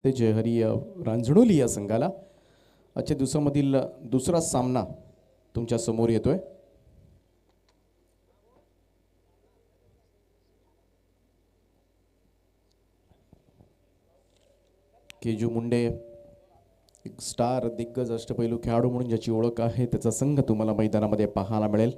ते जयहरी रांजणोली या संघाला आजच्या दिवसामधील दुसरा सामना तुमच्या समोर येतोय. केजू मुंडे एक स्टार दिग्गज अष्टपैलू खेळाडू म्हणून ज्याची ओळख आहे त्याचा संघ तुम्हाला मैदानामध्ये पाहायला मिळेल.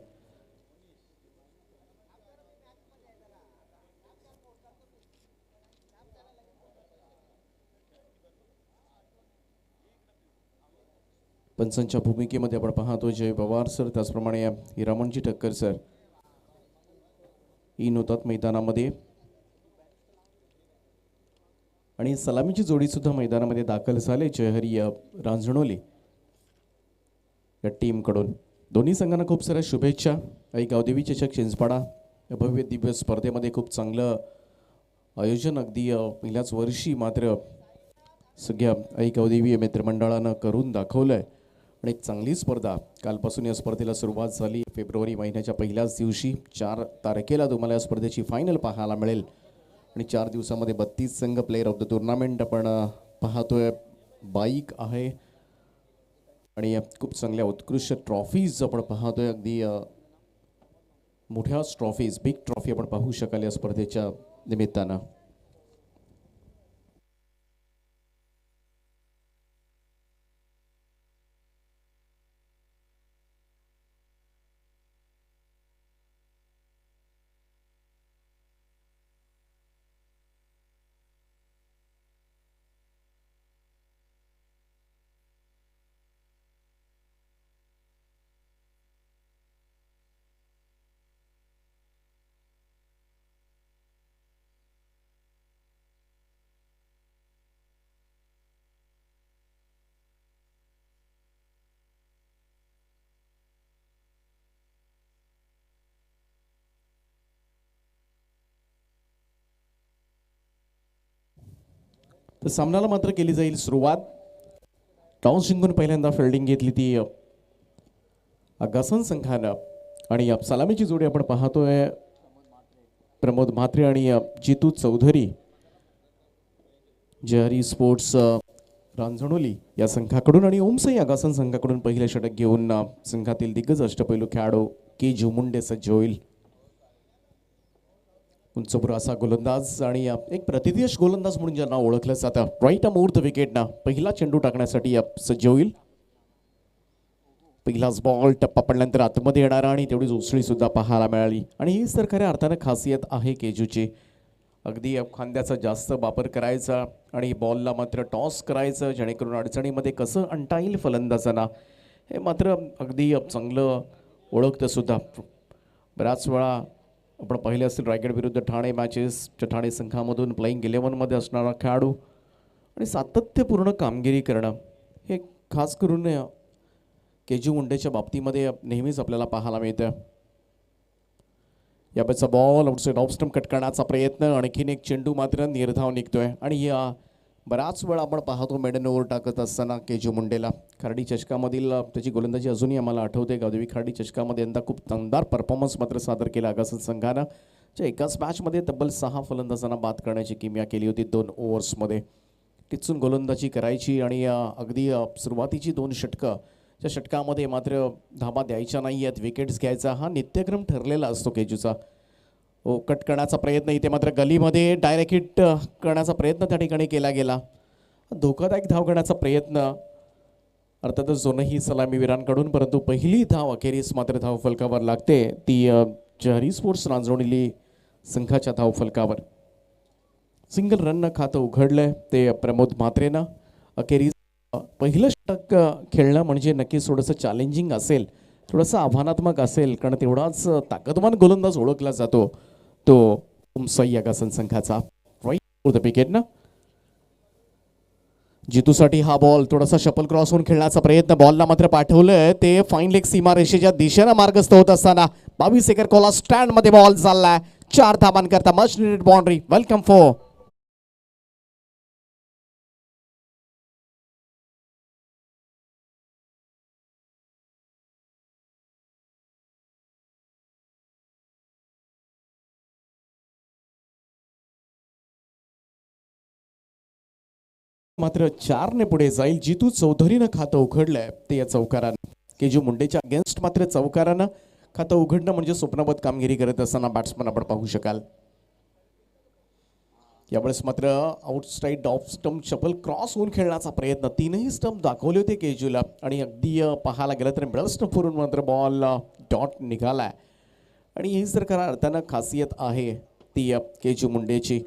पंचांच्या भूमिकेमध्ये आपण पाहतो जय पवार सर, त्याचप्रमाणे हिरामणजी ठक्कर सर इन होतात मैदानामध्ये आणि सलामीची जोडी सुद्धा मैदानामध्ये दाखल झाले जयहरी रांजणोली या टीम कडून. दोन्ही संघांना खूप साऱ्या शुभेच्छा. आई गावदेवी चषक चिंचपाडा या भव्य दिव्य स्पर्धेमध्ये खूप चांगलं आयोजन अगदी पहिल्याच वर्षी मात्र सगळ्या आई गावदेवी मित्रमंडळानं करून दाखवलंय आणि एक चांगली स्पर्धा कालपासून या स्पर्धेला सुरुवात झाली. फेब्रुवारी महिन्याच्या पहिल्याच दिवशी 4 तारखेला तुम्हाला या स्पर्धेची फायनल पाहायला मिळेल आणि 4 दिवसामध्ये 32 संघ प्लेयर ऑफ द टुर्नामेंट आपण पाहतोय. बाईक आहे आणि खूप चांगल्या उत्कृष्ट ट्रॉफीज आपण पाहतोय. अगदी मोठ्या ट्रॉफीज, बिग ट्रॉफी आपण पाहू शकाल या स्पर्धेच्या निमित्तानं. तर सामन्याला मात्र केली जाईल सुरुवात. टॉस जिंकून पहिल्यांदा फिल्डिंग घेतली ती आगासन संघानं आणि सलामीची जोडी आपण पाहतोय प्रमोद म्हात्रे आणि जितू चौधरी जयहरी स्पोर्ट्स रांजणोली या संघाकडून आणि ओमसाई आगासन संघाकडून पहिले षटक घेऊन संघातील दिग्गज अष्टपैलू खेळाडू केजू मुंडे सज्ज होईल. उंचपुर असा गोलंदाज आणि एक प्रतिदेश गोलंदाज म्हणून ज्यांना ओळखलं जातं. राईट मुहूर्त विकेटना पहिला चेंडू टाकण्यासाठी सज्ज होईल. पहिलाच बॉल टप्पा पडल्यानंतर आतमध्ये येणारा आणि तेवढीच उसळी सुद्धा पाहायला मिळाली आणि ही तर खऱ्या अर्थानं खासियत आहे केजूची. अगदी खांद्याचा जास्त वापर करायचा आणि बॉलला मात्र टॉस करायचं जेणेकरून अडचणीमध्ये कसं आणता येईल फलंदाजांना हे मात्र अगदी चांगलं ओळखतं सुद्धा. बऱ्याच वेळा आपण पाहिले असतील रायगड विरुद्ध ठाणे मॅचेस, ठाणे संघामधून प्लेइंग 11मध्ये असणारा खेळाडू आणि सातत्यपूर्ण कामगिरी करणं हे खास करून केजू मुंडेच्या बाबतीमध्ये नेहमीच आपल्याला पाहायला मिळतं. याचा ball outside off stump cut करण्याचा प्रयत्न, आणखीन एक चेंडू मात्र निर्धाव निघतोय आणि बराच वेळ आपण पाहतो मेडन ओव्हर टाकत असताना केजू मुंडेला. खर्डी चषकामधील त्याची गोलंदाजी अजूनही आम्हाला आठवते. गावदेवी खर्डी चषकामध्ये यंदा खूप दमदार परफॉर्मन्स मात्र सादर केला आगासन संघानं. एकाच मॅचमध्ये तब्बल 6 फलंदाजांना बाद करण्याची किमया केली होती 2 ओव्हर्समध्ये. टिचून गोलंदाजी करायची आणि अगदी सुरुवातीची 2 षटकं त्या षटकामध्ये मात्र धाबा द्यायच्या नाही आहेत, विकेट्स घ्यायचा हा नित्यक्रम ठरलेला असतो केजूचा. कट करण्याचा प्रयत्न इथे मात्र गलीमध्ये डायरेक्ट हिट करण्याचा प्रयत्न त्या ठिकाणी केला गेला. धोकादायक धाव करण्याचा प्रयत्न अर्थातच दोनही सलामीवीरांकडून, परंतु पहिली धाव अखेरीस मात्र धाव फलकावर लागते ती जयहरी स्पोर्ट्स रांजणोली संघाच्या धाव फलकावर. सिंगल रननं खातं उघडलंय ते प्रमोद म्हात्रेनं. अखेरीस पहिलं षटक खेळणं म्हणजे नक्कीच थोडंसं चॅलेंजिंग असेल, थोडंसं आव्हानात्मक असेल, कारण तेवढाच ताकदवान गोलंदाज ओळखला जातो तो ओमसाई आगासन संघाचा. राईट विकेटनं जितूसाठी हा बॉल थोडासा शपल क्रॉस होऊन खेळण्याचा प्रयत्न, बॉलला मात्र पाठवलंय ते फाईन लेग सीमारेषेच्या दिशेनं मार्गस्थ होत असताना 22 एकर कोला स्टँड मध्ये बॉल चाललाय. 4 धाबांकरता much needed boundary. Welcome four मात्र 4 पुढे जाईल. जितू चौधरीनं खातं उघडलंय ते या चौकारानं. केजू मुंडेच्या अगेन्स्ट मात्र चौकारानं खातं उघडणं म्हणजे स्वप्नवत कामगिरी करत असताना बॅट्समन आपण पाहू शकाल. यावेळेस मात्र आउटसाइड ऑफ स्टंप चपल क्रॉस होऊन खेळण्याचा प्रयत्न. 3ही स्टंप दाखवले होते केजूला आणि अगदी पाहायला गेलं तर मिडल स्टंप वरून मात्र बॉल डॉट निघालाय. आणि ही जर खऱ्या अर्थानं खासियत आहे ती केजू मुंडेची.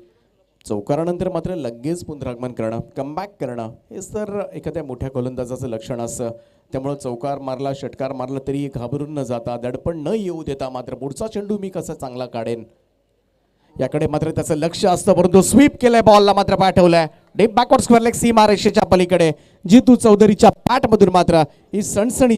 चौकारानंतर मात्र लगेच पुनरागमन करणं, कमबॅक करणं हेच तर एखाद्या मोठ्या गोलंदाजाचं लक्षण असतं. त्यामुळं चौकार मारला, षटकार मारला तरी घाबरून न जाता, दडपण न येऊ देता मात्र पुढचा चेंडू मी कसा चांगला काढेन याकडे मात्र त्याचं लक्ष असतं. परंतु स्वीप केलंय, बॉलला मात्र पाठवलंय डीप बॅकवर्ड स्क्वेअर लेग सीमा रेषेच्या पलीकडे. जितू चौधरीच्या बॅटमधून मात्र ही सणसणी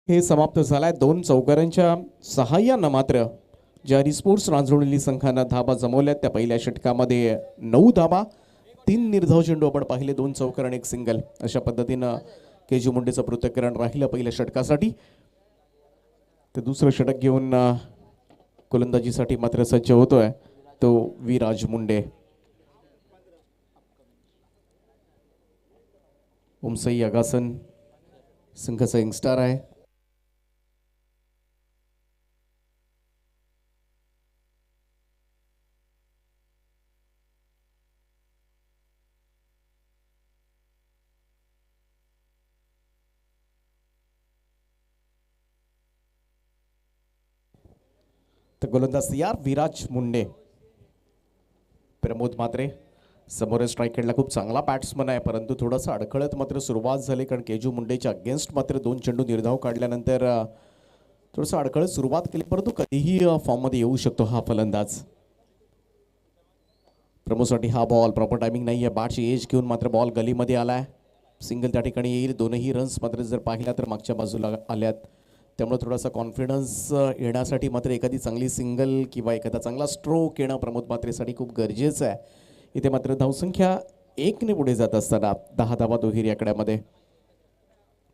हे समाप्त झालाय. 2 चौकारांच्या सहाय्यानं मात्र जारी स्पोर्ट्स रांजणोली संघानं धाबा जमवल्यात. त्या पहिल्या षटकामध्ये 9 धाबा, 3 निर्धाव चेंडू आपण पाहिले, 2 चौकार आणि 1 सिंगल. अशा पद्धतीनं केजू मुंडेचं पृथक्करण राहिलं पहिल्या षटकासाठी. तर दुसरं षटक घेऊन गोलंदाजीसाठी मात्र सज्ज होतोय तो विराज मुंडे. उमसई अगासन संघाचा यंगस्टार आहे. तर गोलंदाज तयार विराज मुंडे. प्रमोद मात्रे समोर स्ट्राईक खेळला, खूप चांगला बॅट्समन आहे परंतु थोडंसं अडखळत मात्र सुरुवात झाली. कारण केजू मुंडेच्या अगेन्स्ट मात्र 2 चेंडू निर्धाव काढल्यानंतर थोडंसं अडखळत सुरुवात केली. परंतु कधीही फॉर्ममध्ये येऊ शकतो हा फलंदाज. प्रमोदसाठी हा बॉल प्रॉपर टायमिंग नाही आहे. बॅटची एज घेऊन मात्र बॉल गलीमध्ये आलाय. सिंगल त्या ठिकाणी येईल. 2ही रन्स मात्र जर पाहिल्या तर मागच्या बाजूला आल्यात. त्यामुळे थोडासा कॉन्फिडन्स येण्यासाठी मात्र एखादी चांगली सिंगल किंवा एखादा चांगला स्ट्रोक येणं प्रमोद मात्रेसाठी खूप गरजेचं आहे. इथे मात्र धावसंख्या 1ने पुढे जात असताना 10 धावा दुहेरी आकड्यामध्ये.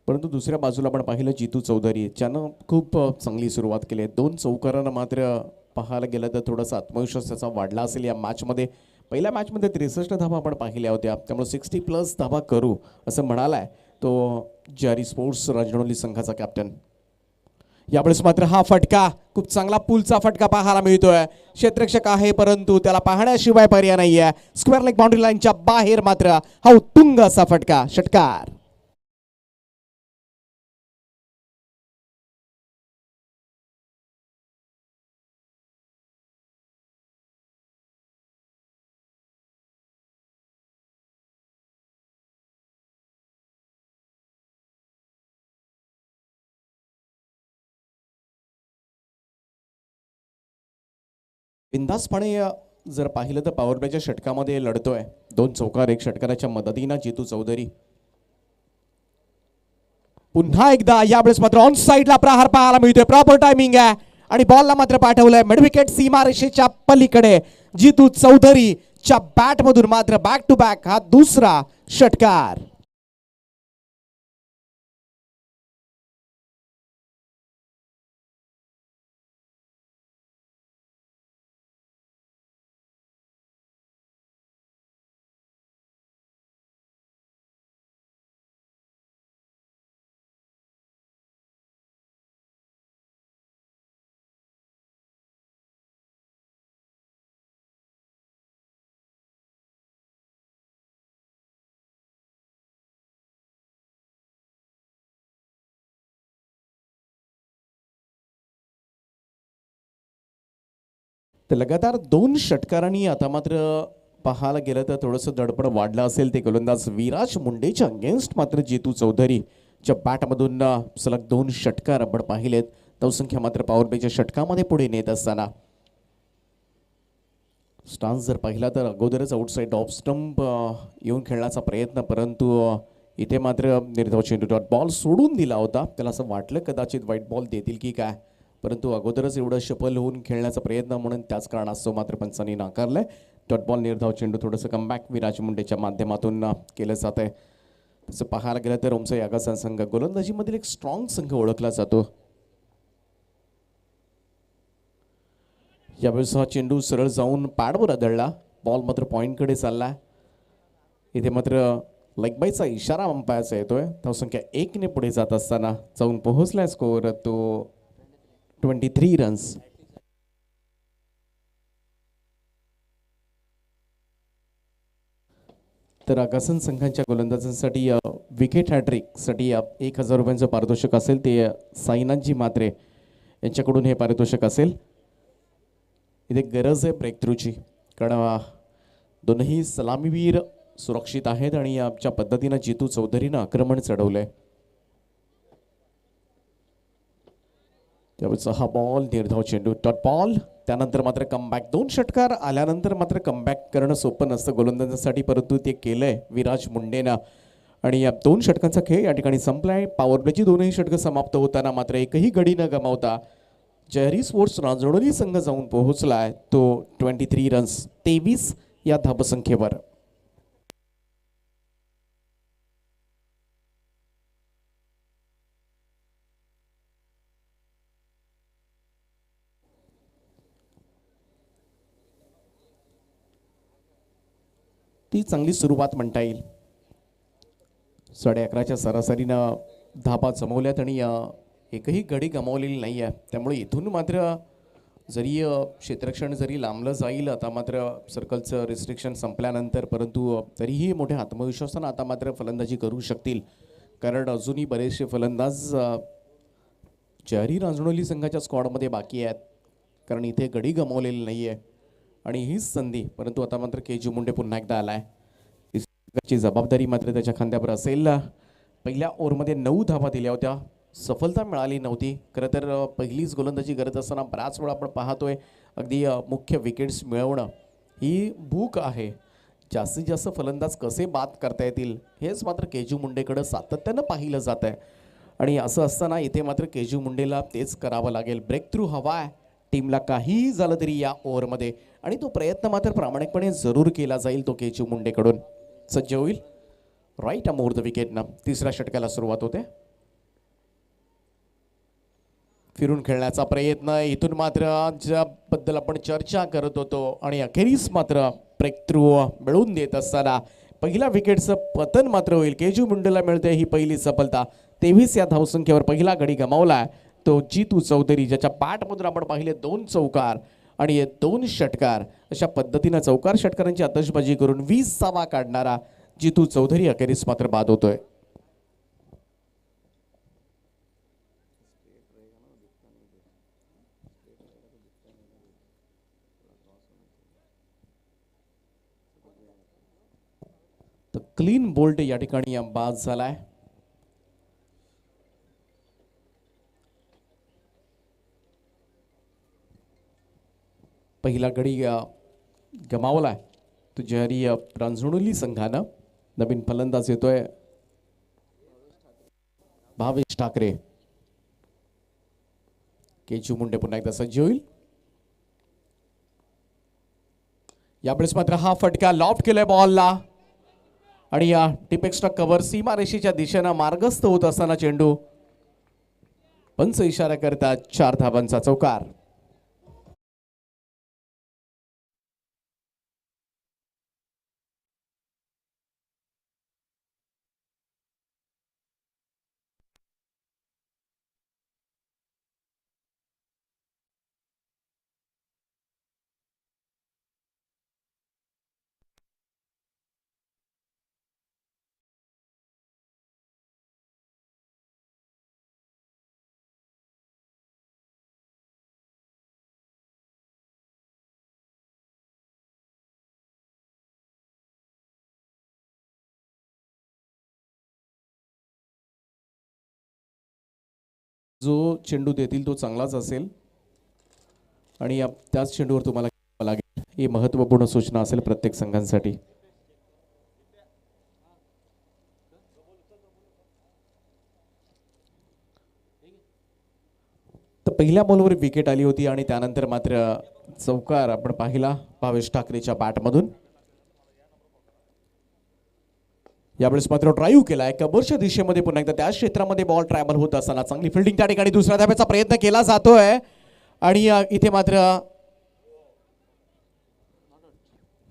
परंतु दुसऱ्या बाजूला आपण पाहिलं जितू चौधरी ज्यानं खूप चांगली सुरुवात केली. 2 चौकारांना मात्र पाहायला गेलं तर थोडासा आत्मविश्वास त्याचा वाढला असेल या मॅचमध्ये. पहिल्या मॅचमध्ये 63 धावा आपण पाहिल्या होत्या. त्यामुळे 60+ धावा करू असं म्हणालाय तो जारी स्पोर्ट्स रांजणोली संघाचा कॅप्टन. यावेळेस मात्र हा फटका, खूप चांगला पुलचा फटका पाहायला मिळतोय. क्षेत्ररक्षक आहे परंतु त्याला पाहण्याशिवाय पर्याय नाहीये. स्क्वेअर लेग बाउंड्री लाईनच्या बाहेर मात्र हा उत्तुंग असा फटका, षटकार. बिंदासपणे जर पाहिलं तर पॉवर प्लेच्या षटकामध्ये लढतोय. 2 चौकार 1 षटकाराच्या मदतीनं जितू चौधरी. पुन्हा एकदा यावेळेस मात्र ऑन साईडला प्रहार पाहायला मिळतोय. प्रॉपर टायमिंग आहे आणि बॉलला मात्र पाठवलंय मिड विकेट सीमारेषेच्या पलीकडे. जितू चौधरीच्या बॅटमधून मात्र बॅक टू बॅक हा दुसरा षटकार. तर लगातार 2 षटकारांनी आता मात्र पाहायला गेलं तर थोडंसं दडपण वाढलं असेल ते गोलंदाज विराज मुंडेच्या अगेन्स्ट मात्र जितू चौधरीच्या बॅटमधून सलग 2 षटकार आपण पाहिलेत. धावसंख्या मात्र पॉवर प्लेच्या षटकामध्ये पुढे नेत असताना स्टान्स जर पाहिला तर अगोदरच आउटसाईड ऑफ स्टंप येऊन खेळण्याचा प्रयत्न, परंतु इथे मात्र निर्धाव चेंडू डॉट बॉल सोडून दिला होता. त्याला असं वाटलं कदाचित व्हाईट बॉल देतील की काय, परंतु अगोदरच एवढं शफल होऊन खेळण्याचा प्रयत्न म्हणून त्याच कारणास्तव मात्र पंचांनी नाकारलंय. डॉट बॉल निर्धाव चेंडू. थोडंसं कमबॅक विराज मुंडेच्या माध्यमातून केलं जात आहे. तसं पाहायला गेलं तर ओमसाई आगासा संघ गोलंदाजीमधील एक स्ट्रॉंग संघ ओळखला जातो. यावेळेस हा चेंडू सरळ जाऊन पॅडवर आदळला. बॉल मात्र पॉईंटकडे चालला. इथे मात्र लेग बायचा इशारा अंपायरचा येतोय. धावसंख्या 1ने पुढे जात असताना जाऊन पोहोचलाय स्कोअर तो 23 रन्स. तर आगासन संघांच्या गोलंदाजांसाठी विकेट हॅट्रिकसाठी 1,000 रुपयांचं पारितोषिक असेल ते साईनाथजी म्हात्रे यांच्याकडून हे पारितोषिक असेल. इथे गरज आहे ब्रेक थ्रूची, कारण दोनही सलामीवीर सुरक्षित आहेत आणि आमच्या पद्धतीनं जितू चौधरीनं आक्रमण चढवलंय. त्यावेळेस हा बॉल निर्धाव चेंडू डॉट बॉल. त्यानंतर मात्र कमबॅक 2 षटकार आल्यानंतर मात्र कमबॅक करणं सोपं नसतं गोलंदाजांसाठी, परंतु ते केलंय विराज मुंडेनं आणि या 2 षटकांचा खेळ या ठिकाणी संपलाय. पॉवर प्लेची 2ही षटकं समाप्त होताना मात्र एकही गडी न गमावता जयहरी स्पोर्ट्स रांजणोली संघ जाऊन पोहोचलाय तो 23 रन्स 23 या धावसंख्येवर. ती चांगली सुरुवात म्हणता येईल. 11:30च्या सरासरीनं धाबा जमवल्यात आणि एकही गडी गमावलेली नाही आहे. त्यामुळे इथून मात्र जरी क्षेत्ररक्षण जरी लांबलं जाईल आता मात्र सर्कलचं रिस्ट्रिक्शन संपल्यानंतर, परंतु तरीही मोठ्या आत्मविश्वासानं आता मात्र फलंदाजी करू शकतील, कारण अजूनही बरेचसे फलंदाज जयहरी रांजणोली संघाच्या स्क्वॉडमध्ये बाकी आहेत, कारण इथे गडी गमावलेली नाही आहे आणि हीच संधी. परंतु आता मात्र के.जी. मुंडे पुन्हा एकदा आलाय. ची जबाबदारी मात्र त्याच्या खांद्यावर असेल. पहिल्या ओव्हरमध्ये 9 धावा दिल्या होत्या, सफलता मिळाली नव्हती. खरं तर पहिलीच गोलंदाजी करत असताना बराच वेळा आपण पाहतोय अगदी मुख्य विकेट्स मिळवणं ही भूक आहे. जास्तीत जास्त फलंदाज कसे बाद करता येतील हेच मात्र के.जी. मुंडेकडं सातत्यानं पाहिलं जात आहे आणि असं असताना इथे मात्र के.जी. मुंडेला तेच करावं लागेल. ब्रेक थ्रू हवा आहे टीमला, काहीही झालं तरी या ओव्हरमध्ये, आणि तो प्रयत्न मात्र प्रामाणिकपणे जरूर केला जाईल तो के.जी. मुंडेकडून. सज्ज होईल राईट अमोर द विकेटनं. तिसऱ्या षटकाला सुरुवात होते. फिरून खेळण्याचा प्रयत्न, इथून मात्र ज्याबद्दल आपण चर्चा करत होतो आणि अखेरीस मात्र ब्रेक थ्रू मिळवून देत असताना पहिल्या विकेटचं पतन मात्र होईल. के.जी. मुंडेला मिळते ही पहिली सफलता. 23 या धावसंख्येवर पहिला गडी गमावलाय तो जितू चौधरी, ज्याच्या बॅटमधून आपण पाहिले 2 चौकार आणि 2 षटकार. अशा पद्धतीनं चौकार षटकारांची आतषबाजी करून 20 धावा काढणारा जितू चौधरी अखेरीस मात्र बाद होतोय. तर क्लीन बोल्ट या ठिकाणी बाद झालाय. पहिला गडी गमावलाय तो जयहरी रांजणोली संघानं. नवीन फलंदाज येतोय भावेश ठाकरे. के.जी. मुंडे पुन्हा एकदा सज्ज होईल. यावेळेस मात्र हा फटका लॉफ्ट केलाय बॉलला आणि या टिपेक्स्ट्रा कव्हर सीमारेषेच्या दिशेनं मार्गस्थ होत असताना चेंडू पंच इशारा करतात 4 धावांचा चौकार. जो चेंडू देतील तो चांगलाच असेल आणि त्याच चेंडूवर तुम्हाला खेळावं लागेल. ही महत्त्वपूर्ण सूचना असेल प्रत्येक संघांसाठी. तर पहिल्या बॉलवर विकेट आली होती आणि त्यानंतर मात्र चौकार आपण पाहिला भावेश ठाकरेच्या बॅटमधून. यावेळेस मात्र ड्राईव्ह केलाय कबरच्या दिशेमध्ये, पुन्हा एकदा त्या क्षेत्रामध्ये बॉल ट्रॅव्हल होत असताना चांगली फिल्डिंग त्या ठिकाणी दुसऱ्या धाब्याचा प्रयत्न केला जातोय आणि इथे मात्र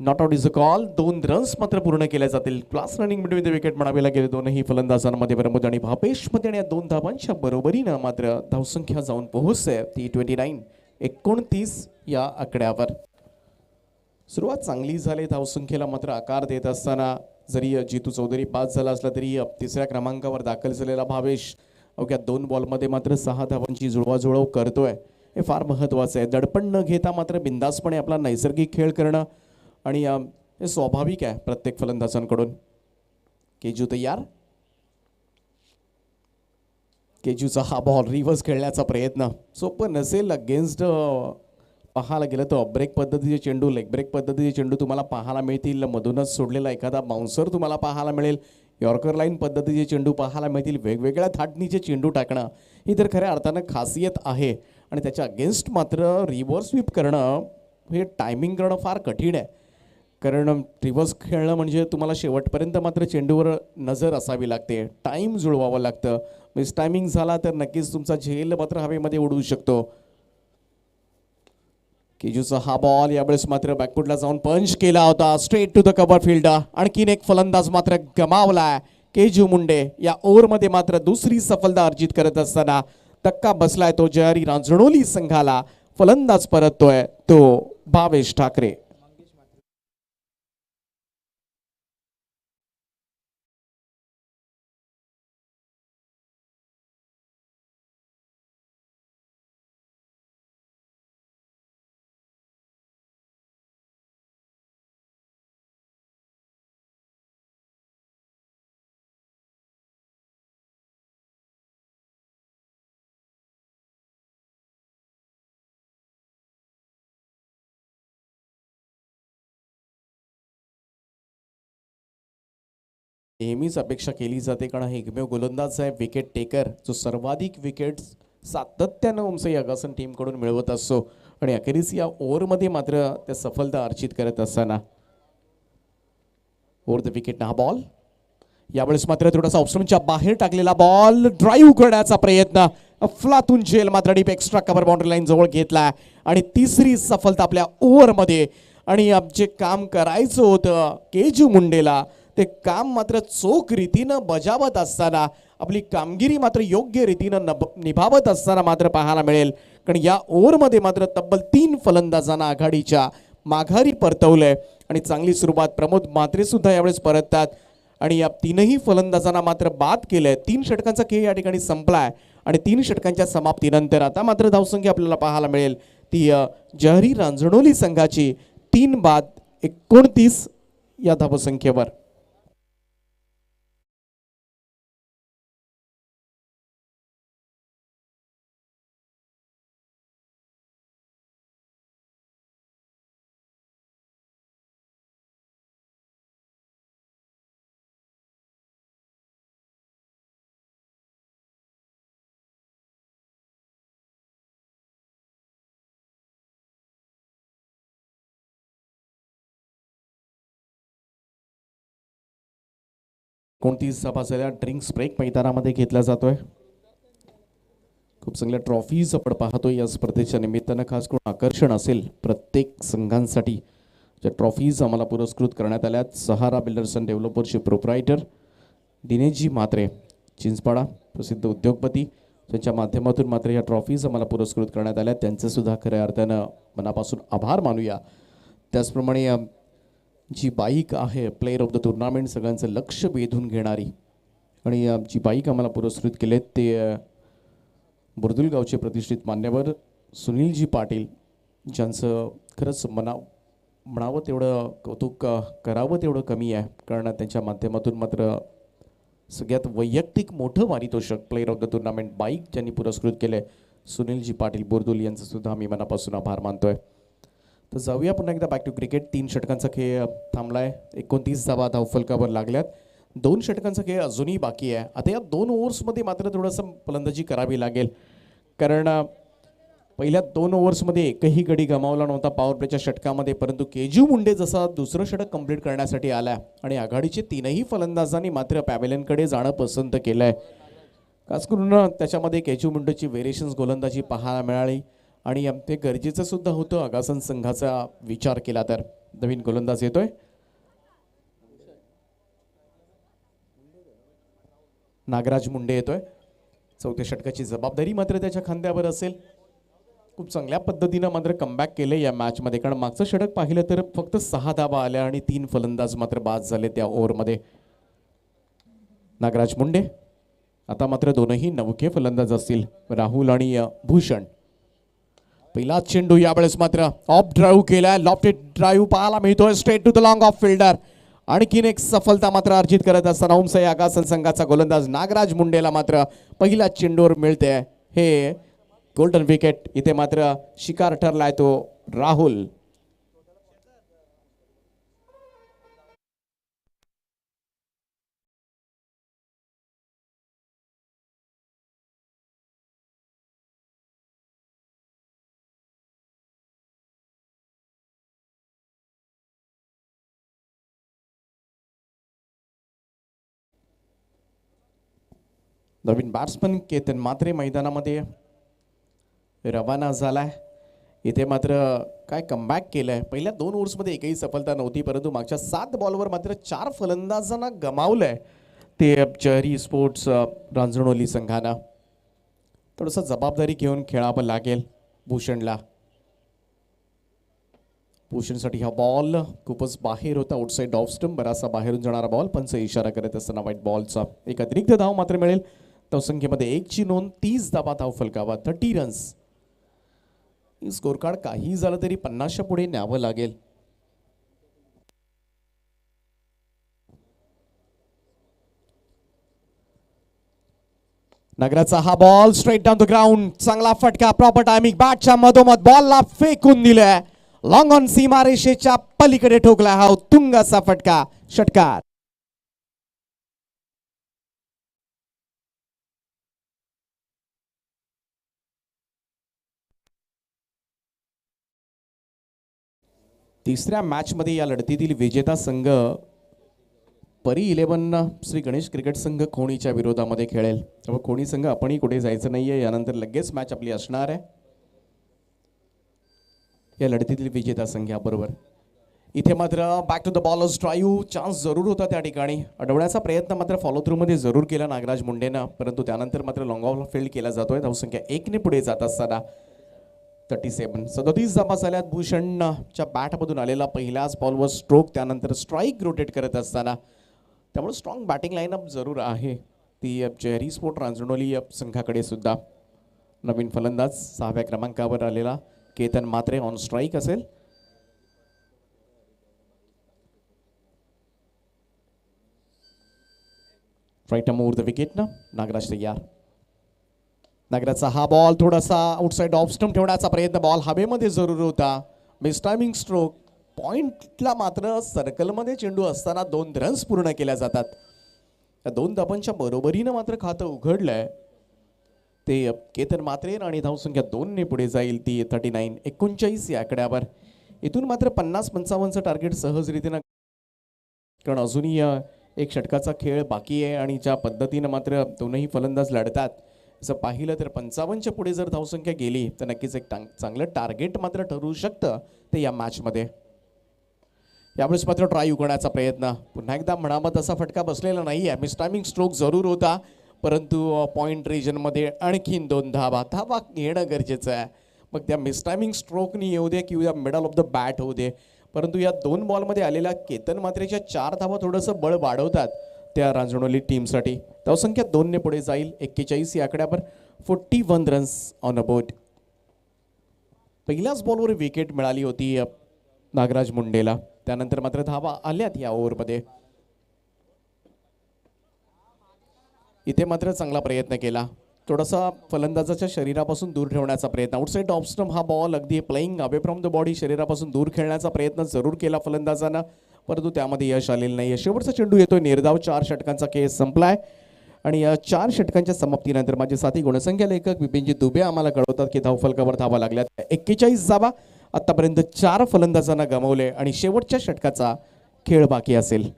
not out is a call. 2 runs मात्र पूर्ण केले जातील. Class running between the wicket म्हणावे लागेल दोनही फलंदाजांमध्ये प्रमोद आणि भापेशमध्ये आणि या 2 धाबांच्या बरोबरीनं मात्र धावसंख्या जाऊन पोहोचते ती 29 या आकड्यावर. सुरुवात चांगली झाली धावसंख्येला मात्र आकार देत असताना जरी जितू चौधरी पास झाला असला तरी तिसऱ्या क्रमांकावर दाखल झालेला भावेश अवघ्या 2 बॉलमध्ये मात्र 6 धावांची जुळवाजुळव करतोय. हे फार महत्त्वाचं आहे. दडपण न घेता मात्र बिंदासपणे आपला नैसर्गिक खेळ करणं आणि हे स्वाभाविक आहे प्रत्येक फलंदाजांकडून. केजू तयार. केजूचा हा बॉल रिव्हर्स खेळण्याचा प्रयत्न सोपं नसेल. अगेन्स्ट पाहायला गेलं तर ब्रेक पद्धतीचे चेंडू, लेग ब्रेक पद्धतीचे चेंडू तुम्हाला पाहायला मिळतील. मधूनच सोडलेला एखादा बाउन्सर तुम्हाला पाहायला मिळेल. यॉर्कर लाईन पद्धतीचे चेंडू पाहायला मिळतील. वेगवेगळ्या थाटणीचे चेंडू टाकणं ही तर खऱ्या अर्थानं खासियत आहे आणि त्याच्या अगेन्स्ट मात्र रिव्हर्स स्वीप करणं हे टायमिंग करणं फार कठीण आहे. कारण रिव्हर्स खेळणं म्हणजे तुम्हाला शेवटपर्यंत मात्र चेंडूवर नजर असावी लागते. टाईम जुळवावं लागतं. मिस टायमिंग झाला तर नक्कीच तुमचा झेल मात्र हवेमध्ये उडू शकतो. केजूचा हा बॉल यावेळेस मात्र बॅकफुटला जाऊन पंच केला होता straight to the cover field. आणखीन एक फलंदाज मात्र गमावलाय. केजू मुंडे या ओव्हरमध्ये मात्र दुसरी सफलता अर्जित करत असताना धक्का बसलाय तो जयारी रांजणोली संघाला. फलंदाज परततोय तो भावेश ठाकरे. नेहमीच अपेक्षा केली जाते कारण हा एकमेव गोलंदाज आहे विकेट टेकर जो सर्वाधिक विकेट्स सातत्यानं उमसई अगासन टीमकडून मिळवत असतो आणि अखेरीस या ओव्हरमध्ये मात्र त्या सफलता अर्जित करत असताना ओव्हर द विकेट हा बॉल यावेळेस मात्र थोडासा ऑप्शनच्या बाहेर टाकलेला बॉल ड्राईव्ह करण्याचा प्रयत्न अफलातून झेल मात्र deep extra cover boundary line जवळ घेतला आणि तिसरी सफलता आपल्या ओव्हरमध्ये. आणि जे काम करायचं होतं केजू मुंडेला ते काम मात्र चोख रीतीनं बजावत असताना आपली कामगिरी मात्र योग्य रीतीनं निभावत असताना मात्र पाहायला मिळेल. कारण या ओव्हरमध्ये मात्र तब्बल 3 फलंदाजांना आघाडीच्या माघारी परतवलंय आणि चांगली सुरुवात प्रमोद म्हात्रे सुद्धा यावेळेस परततात आणि या 3ही फलंदाजांना मात्र बाद केलंय. 3 षटकांचा खेळ या ठिकाणी संपलाय आणि 3 षटकांच्या समाप्तीनंतर आता मात्र धावसंख्या आपल्याला पाहायला मिळेल ती जयारी रांजणोली संघाची 3 बाद 29 या धावसंख्येवर. कोणती सभा झाल्या ड्रिंक्स ब्रेक मैदानामध्ये घेतला जातोय. खूप चांगल्या ट्रॉफीज आपण पाहतोय या स्पर्धेच्या निमित्तानं. खास करून आकर्षण असेल प्रत्येक संघांसाठी ज्या ट्रॉफीज आम्हाला पुरस्कृत करण्यात आल्यात. सहारा builders and डेव्हलपर्सचे proprietor दिनेशजी Mhatre Chinchpada प्रसिद्ध उद्योगपती त्यांच्या माध्यमातून मात्र या ट्रॉफीज आम्हाला पुरस्कृत करण्यात आल्या. त्यांचे सुद्धा खऱ्या अर्थानं मनापासून आभार मानूया. त्याचप्रमाणे जी बाईक आहे प्लेयर ऑफ द टुर्नामेंट सगळ्यांचं लक्ष वेधून घेणारी आणि जी बाईक आम्हाला पुरस्कृत केलेत ते बुर्दुलगावचे प्रतिष्ठित मान्यवर सुनीलजी पाटील ज्यांचं खरंच म्हणावं तेवढं कौतुक करावं तेवढं कमी आहे. कारण त्यांच्या माध्यमातून मात्र सगळ्यात वैयक्तिक मोठं पारितोषिक player of the tournament bike ज्यांनी पुरस्कृत केले सुनीलजी पाटील बोरदुल यांचं सुद्धा आम्ही मनापासून आभार मानतोय. तर जाऊया पुन्हा एकदा बॅक टू क्रिकेट. 3 षटकांचा खेळ थांबलाय. 29 धावा धावफलकावर लागल्यात. 2 षटकांचा खेळ अजूनही बाकी आहे. आता या 2 ओव्हर्समध्ये मात्र थोडंसं फलंदाजी करावी लागेल, कारण पहिल्या 2 ओव्हर्समध्ये एकही गडी गमावला नव्हता पॉवर प्लेच्या षटकामध्ये, परंतु केजू मुंडे जसा दुसरं षटक कंप्लीट करण्यासाठी आला आणि आघाडीचे 3ही फलंदाजांनी मात्र पॅव्हेलियनकडे जाणं पसंत केलंय. खास करून त्याच्यामध्ये केजू मुंडेची व्हेरिएशन्स गोलंदाजी पाहायला मिळाली आणि ते गरजेचं सुद्धा होतं आगासन संघाचा विचार केला तर. नवीन गोलंदाज येतोय, नागराज मुंडे येतोय. चौथ्या षटकाची जबाबदारी मात्र त्याच्या खांद्यावर असेल. खूप चांगल्या पद्धतीनं मात्र कमबॅक केले या मॅचमध्ये, कारण मागचं षटक पाहिलं तर फक्त 6 धावा आल्या आणि 3 फलंदाज मात्र बाद झाले त्या ओव्हरमध्ये. नागराज मुंडे आता मात्र दोनही नवखे फलंदाज असतील, राहुल आणि भूषण. पहिला चेंडू यावेळेस मात्र ऑफ ड्राईव्ह केलाय. लॉफ्टेड ड्राईव्ह पाहायला मिळतोय straight to the long off fielder. आणखीन एक सफलता मात्र अर्जित करत असताना उमसाई आगासन संघाचा गोलंदाज नागराज मुंडेला मात्र पहिल्या चेंडूवर मिळते हे गोल्डन विकेट. इथे मात्र शिकार ठरलाय तो राहुल. नवीन बॅट्समन केतन मात्रे मैदानामध्ये रवाना झालाय. इथे मात्र काय कमबॅक केलंय. पहिल्या 2 ओव्हर्समध्ये एकही सफलता नव्हती, परंतु मागच्या 7 बॉलवर मात्र 4 फलंदाजांना गमावलंय ते चहरी स्पोर्ट्स रांजणोली संघानं. थोडंसं जबाबदारी घेऊन खेळावं लागेल भूषणला. भूषणसाठी हा बॉल खूपच बाहेर होता, आउटसाईड ऑफ स्टंप, बराचसा बाहेरून जाणारा बॉल. पंच इशारा करत असताना व्हाईट बॉलचा एक अतिरिक्त धाव मात्र मिळेल. धावसंख्येमध्ये 1ची नोंद. 30 धावा धावफलकावर, 30 रन्स. स्कोर कार्ड काही झालं तरी 50च्या पुढे न्यावं लागेल. नगराचा हा ball straight down the ground. चांगला फटका, प्रॉपर टायमिंग. बॅटच्या मधोमध बॉलला फेकून दिलाय. लॉंग ऑन सीमारेषेच्या पलीकडे ठोकला हा उत्तुंग असा फटका. षटकार. तिसऱ्या मॅचमध्ये या लढतीतील विजेता संघ परी 11 श्री गणेश क्रिकेट संघ खोणीच्या विरोधामध्ये खेळेल. त्यामुळे खोणी संघ आपणही कुठे जायचं नाहीये, यानंतर लगेच मॅच आपली असणार आहे या लढतीतील विजेता संघाबरोबर. इथे मात्र back to the bowlers drive chance जरूर होता त्या ठिकाणी. अडवण्याचा प्रयत्न मात्र फॉलो थ्रू मध्ये जरूर केला नागराज मुंडेनं, परंतु त्यानंतर मात्र लॉंग ऑफ फील्ड केला जातोय. धावसंख्या 1ने पुढे जात असताना 37 धावा झाल्यात. भूषणच्या बॅटमधून आलेला पहिल्याच बॉलवर स्ट्रोक, त्यानंतर स्ट्राईक रोटेट करत असताना. त्यामुळे स्ट्रॉंग बॅटिंग लाईनअप जरूर आहे ती चेहरी स्पोर्ट रांजणोली संघाकडे सुद्धा. नवीन फलंदाज 6व्या क्रमांकावर आलेला केतन मात्रे ऑन स्ट्राईक असेल. राईट ओव्हर द विकेट ना. नागराज तयार. नागराजचा हा बॉल थोडासा आउटसाइड ऑफ स्टंप ठेवण्याचा प्रयत्न, बॉल हवेमध्ये जरूर होता. Miss timing stroke. पॉइंटला मात्र सर्कलमध्ये चेंडू असताना 2 रन्स पूर्ण केल्या जातात. त्या 2 धावांच्या बरोबरीनं मात्र खातं उघडलंय ते केतन मात्रे आणि धावसंख्या 2ने पुढे जाईल ती 39 या आकड्यावर. इथून मात्र 50-55चं टार्गेट सहजरीतीनं, कारण अजूनही एक षटकाचा खेळ बाकी आहे आणि ज्या पद्धतीनं मात्र दोनही फलंदाज लढतात असं पाहिलं तर 55च्या पुढे जर धावसंख्या गेली तर नक्कीच एक चांगलं टार्गेट मात्र ठरू शकतं ते या मॅचमध्ये. यावेळेस मात्र ट्राय करण्याचा प्रयत्न, पुन्हा एकदा म्हणावा तसा फटका बसलेला नाही आहे. मिस टायमिंग स्ट्रोक जरूर होता, परंतु पॉईंट रिजनमध्ये आणखीन 2 धावा घेणं गरजेचं आहे. मग त्या मिस टायमिंग स्ट्रोकनी येऊ दे किंवा मिडल ऑफ द बॅट होऊ दे, परंतु या 2 बॉलमध्ये आलेल्या केतन मात्रेच्या 4 धावा थोडंसं बळ वाढवतात त्या रांजणोली टीमसाठी. धावसंख्या 2ने पुढे जाईल 41 या आकड्यावर. 41 रन्स ऑन अ बोर्ड. पहिल्याच बॉलवर विकेट मिळाली होती नागराज मुंडेला, त्यानंतर मात्र धावा आल्यात या ओव्हरमध्ये. इथे मात्र चांगला प्रयत्न केला, थोडासा फलंदाजाच्या शरीरापासून दूर ठेवण्याचा प्रयत्न. आउटसाइड ऑफ स्टंप हा बॉल अगदी playing away from the body, शरीरापासून दूर खेळण्याचा प्रयत्न जरूर केला फलंदाजानं, परंतु त्यामध्ये यश आलेलं नाही. शेवटचा चेंडू येतोय निर्धाव. 4 षटकांचा खेळ संपलाय आणि या 4 षटकांच्या समाप्तीनंतर माझे साथी गुणसंख्या लेखक विपिनजी दुबे आम्हाला कळवतात की धावफलकावर धावा लागल्यात 41 धावा. आतापर्यंत 4 फलंदाजांना गमावले आणि शेवटच्या षटकाचा खेळ बाकी असेल.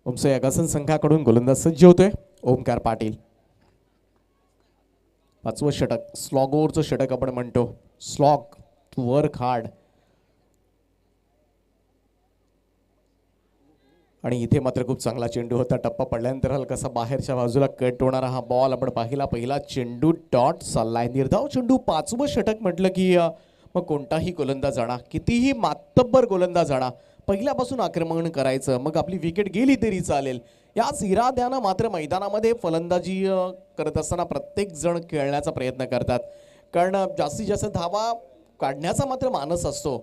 ओमसे अगासन संघाकडून गोलंदाज सज्ज होतोय ओमकार पाटील. 5वं षटक, स्लॉग ओव्हरचं षटक आपण म्हणतो. Slog, work hard. आणि इथे मात्र खूप चांगला चेंडू होता. टप्पा पडल्यानंतर हलकासा बाहेरच्या बाजूला कट होणारा हा बॉल आपण पाहिला. पहिला चेंडू डॉट चाललाय. निर्धाव चेंडू. 5वं षटक म्हटलं की मग कोणताही गोलंदाज आणा, कितीही मातब्बर गोलंदाज आणा, पहिल्यापासून आक्रमण करायचं, मग आपली विकेट गेली तरी चालेल, याच इराद्यानं मात्र मैदानामध्ये फलंदाजी करत असताना प्रत्येक जण खेळण्याचा प्रयत्न करतात, कारण जास्तीत जास्त धावा काढण्याचा मात्र मानस असतो.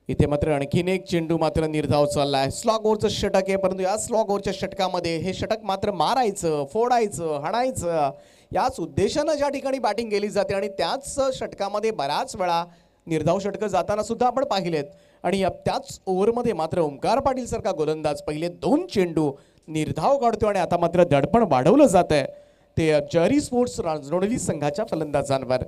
इथे मात्र आणखीन एक चेंडू मात्र निर्धाव चाललाय. स्लॉग ओव्हरचं षटक आहे, परंतु या स्लॉग ओव्हरच्या षटकामध्ये हे षटक मात्र मारायचं, फोडायचं, हाणायचं याच उद्देशानं ज्या ठिकाणी बॅटिंग केली जाते आणि त्याच षटकामध्ये बऱ्याच वेळा निर्धाव षटकं जाताना सुद्धा आपण पाहिलेत. आणि त्याच ओव्हरमध्ये मात्र ओमकार पाटील सारखा गोलंदाज पहिले 2 चेंडू निर्धाव काढतो आणि आता मात्र दडपण वाढवलं जात आहे ते जरी स्पोर्ट्स रांजणोली संघाच्या फलंदाजांवर.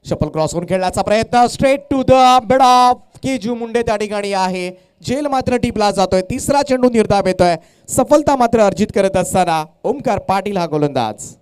शपल क्रॉस करून खेळण्याचा प्रयत्न, straight to the mid off केजू मुंडे त्या ठिकाणी आहे. झेल मात्र टिपला जातोय. 3रा चेंडू निर्धाव येतोय. सफलता मात्र अर्जित करत असताना ओमकार पाटील हा गोलंदाज.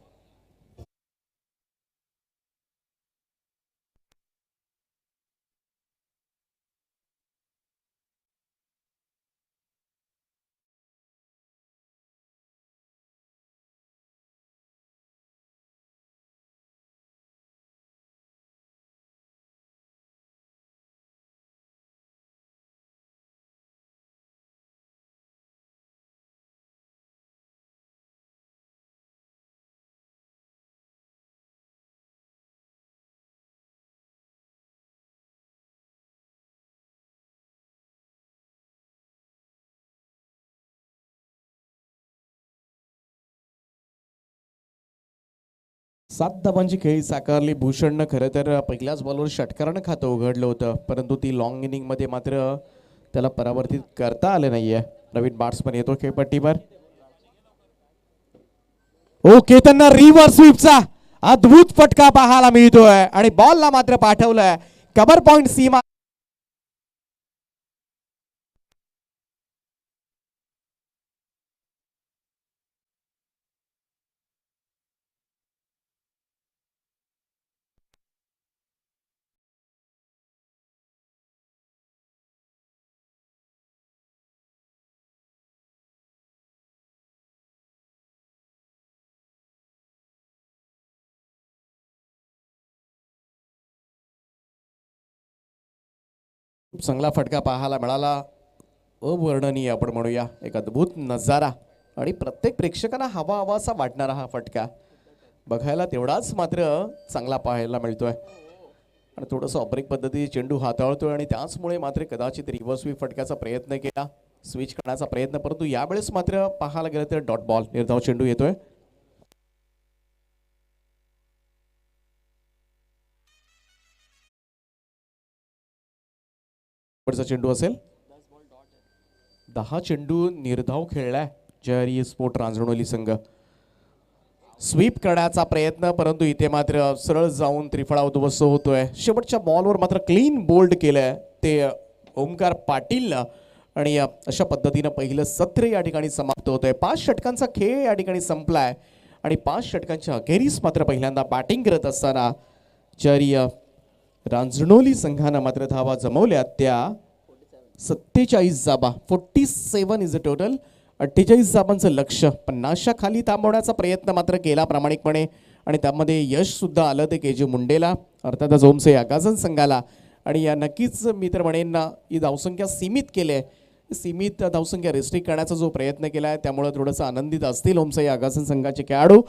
सात धावांची खेळी साकारली. भूषणनं खरं तर पहिल्याच बॉलवर षटकारानं खातं उघडलं होतं, परंतु ती लॉंग इनिंगमध्ये मात्र त्याला परावर्तित करता आले नाहीये. नवीन बॅट्समन येतो खेळपट्टीवर. ओके, त्यांना रिव्हर्स स्वीपचा अद्भुत फटका पाहायला मिळतोय आणि बॉलला मात्र पाठवलंय कव्हर पॉइंट सीमा. खूप चांगला फटका पाहायला मिळाला. अवर्णनीय आपण म्हणूया, एक अद्भुत नजारा आणि प्रत्येक प्रेक्षकांना हवा हवा असा वाटणारा हा फटका बघायला तेवढाच मात्र चांगला पाहायला मिळतोय. आणि थोडंसं ऑपरेक पद्धती चेंडू हाताळतोय आणि त्याचमुळे मात्र कदाचित रिव्हर्स स्वीप फटक्याचा प्रयत्न केला, स्विच करण्याचा प्रयत्न, परंतु यावेळेस मात्र पाहायला गेलं तर डॉट बॉल. निर्धाव चेंडू येतोय. चेंडू असेल. 10 चेंडू निर्धाव खेळलाय जरी स्पोर्ट रांजणोली संघ. स्वीप करण्याचा प्रयत्न, परंतु इथे मात्र सरळ जाऊन त्रिफळा उद्ध्वस्त होतोय. शेवटच्या बॉलवर मात्र क्लीन बोल्ड केलंय ते ओमकार पाटील आणि अशा पद्धतीनं पहिलं सत्र या ठिकाणी समाप्त होतंय. 5 षटकांचा खेळ या ठिकाणी संपलाय आणि 5 षटकांच्या अखेरीस मात्र पहिल्यांदा बॅटिंग करत असताना ज्यारी रांजणोली संघानं मात्र धावा जमवल्या त्या 47 जाबा, 47 इज अ टोटल. 48 जाबांचं लक्ष 50च्या खाली थांबवण्याचा प्रयत्न मात्र केला प्रामाणिकपणे आणि त्यामध्ये यश सुद्धा आलं ते के जे मुंडेला, अर्थातच ओमसे आगाजन संघाला. आणि या नक्कीच मी तर म्हणेन ना, ही धावसंख्या सीमित केली, सीमित धावसंख्या रिस्ट्रिक्ट करण्याचा जो प्रयत्न केला आहे त्यामुळे थोडंसं आनंदित असतील ओमसाई आगासन संघाचे खेळाडू.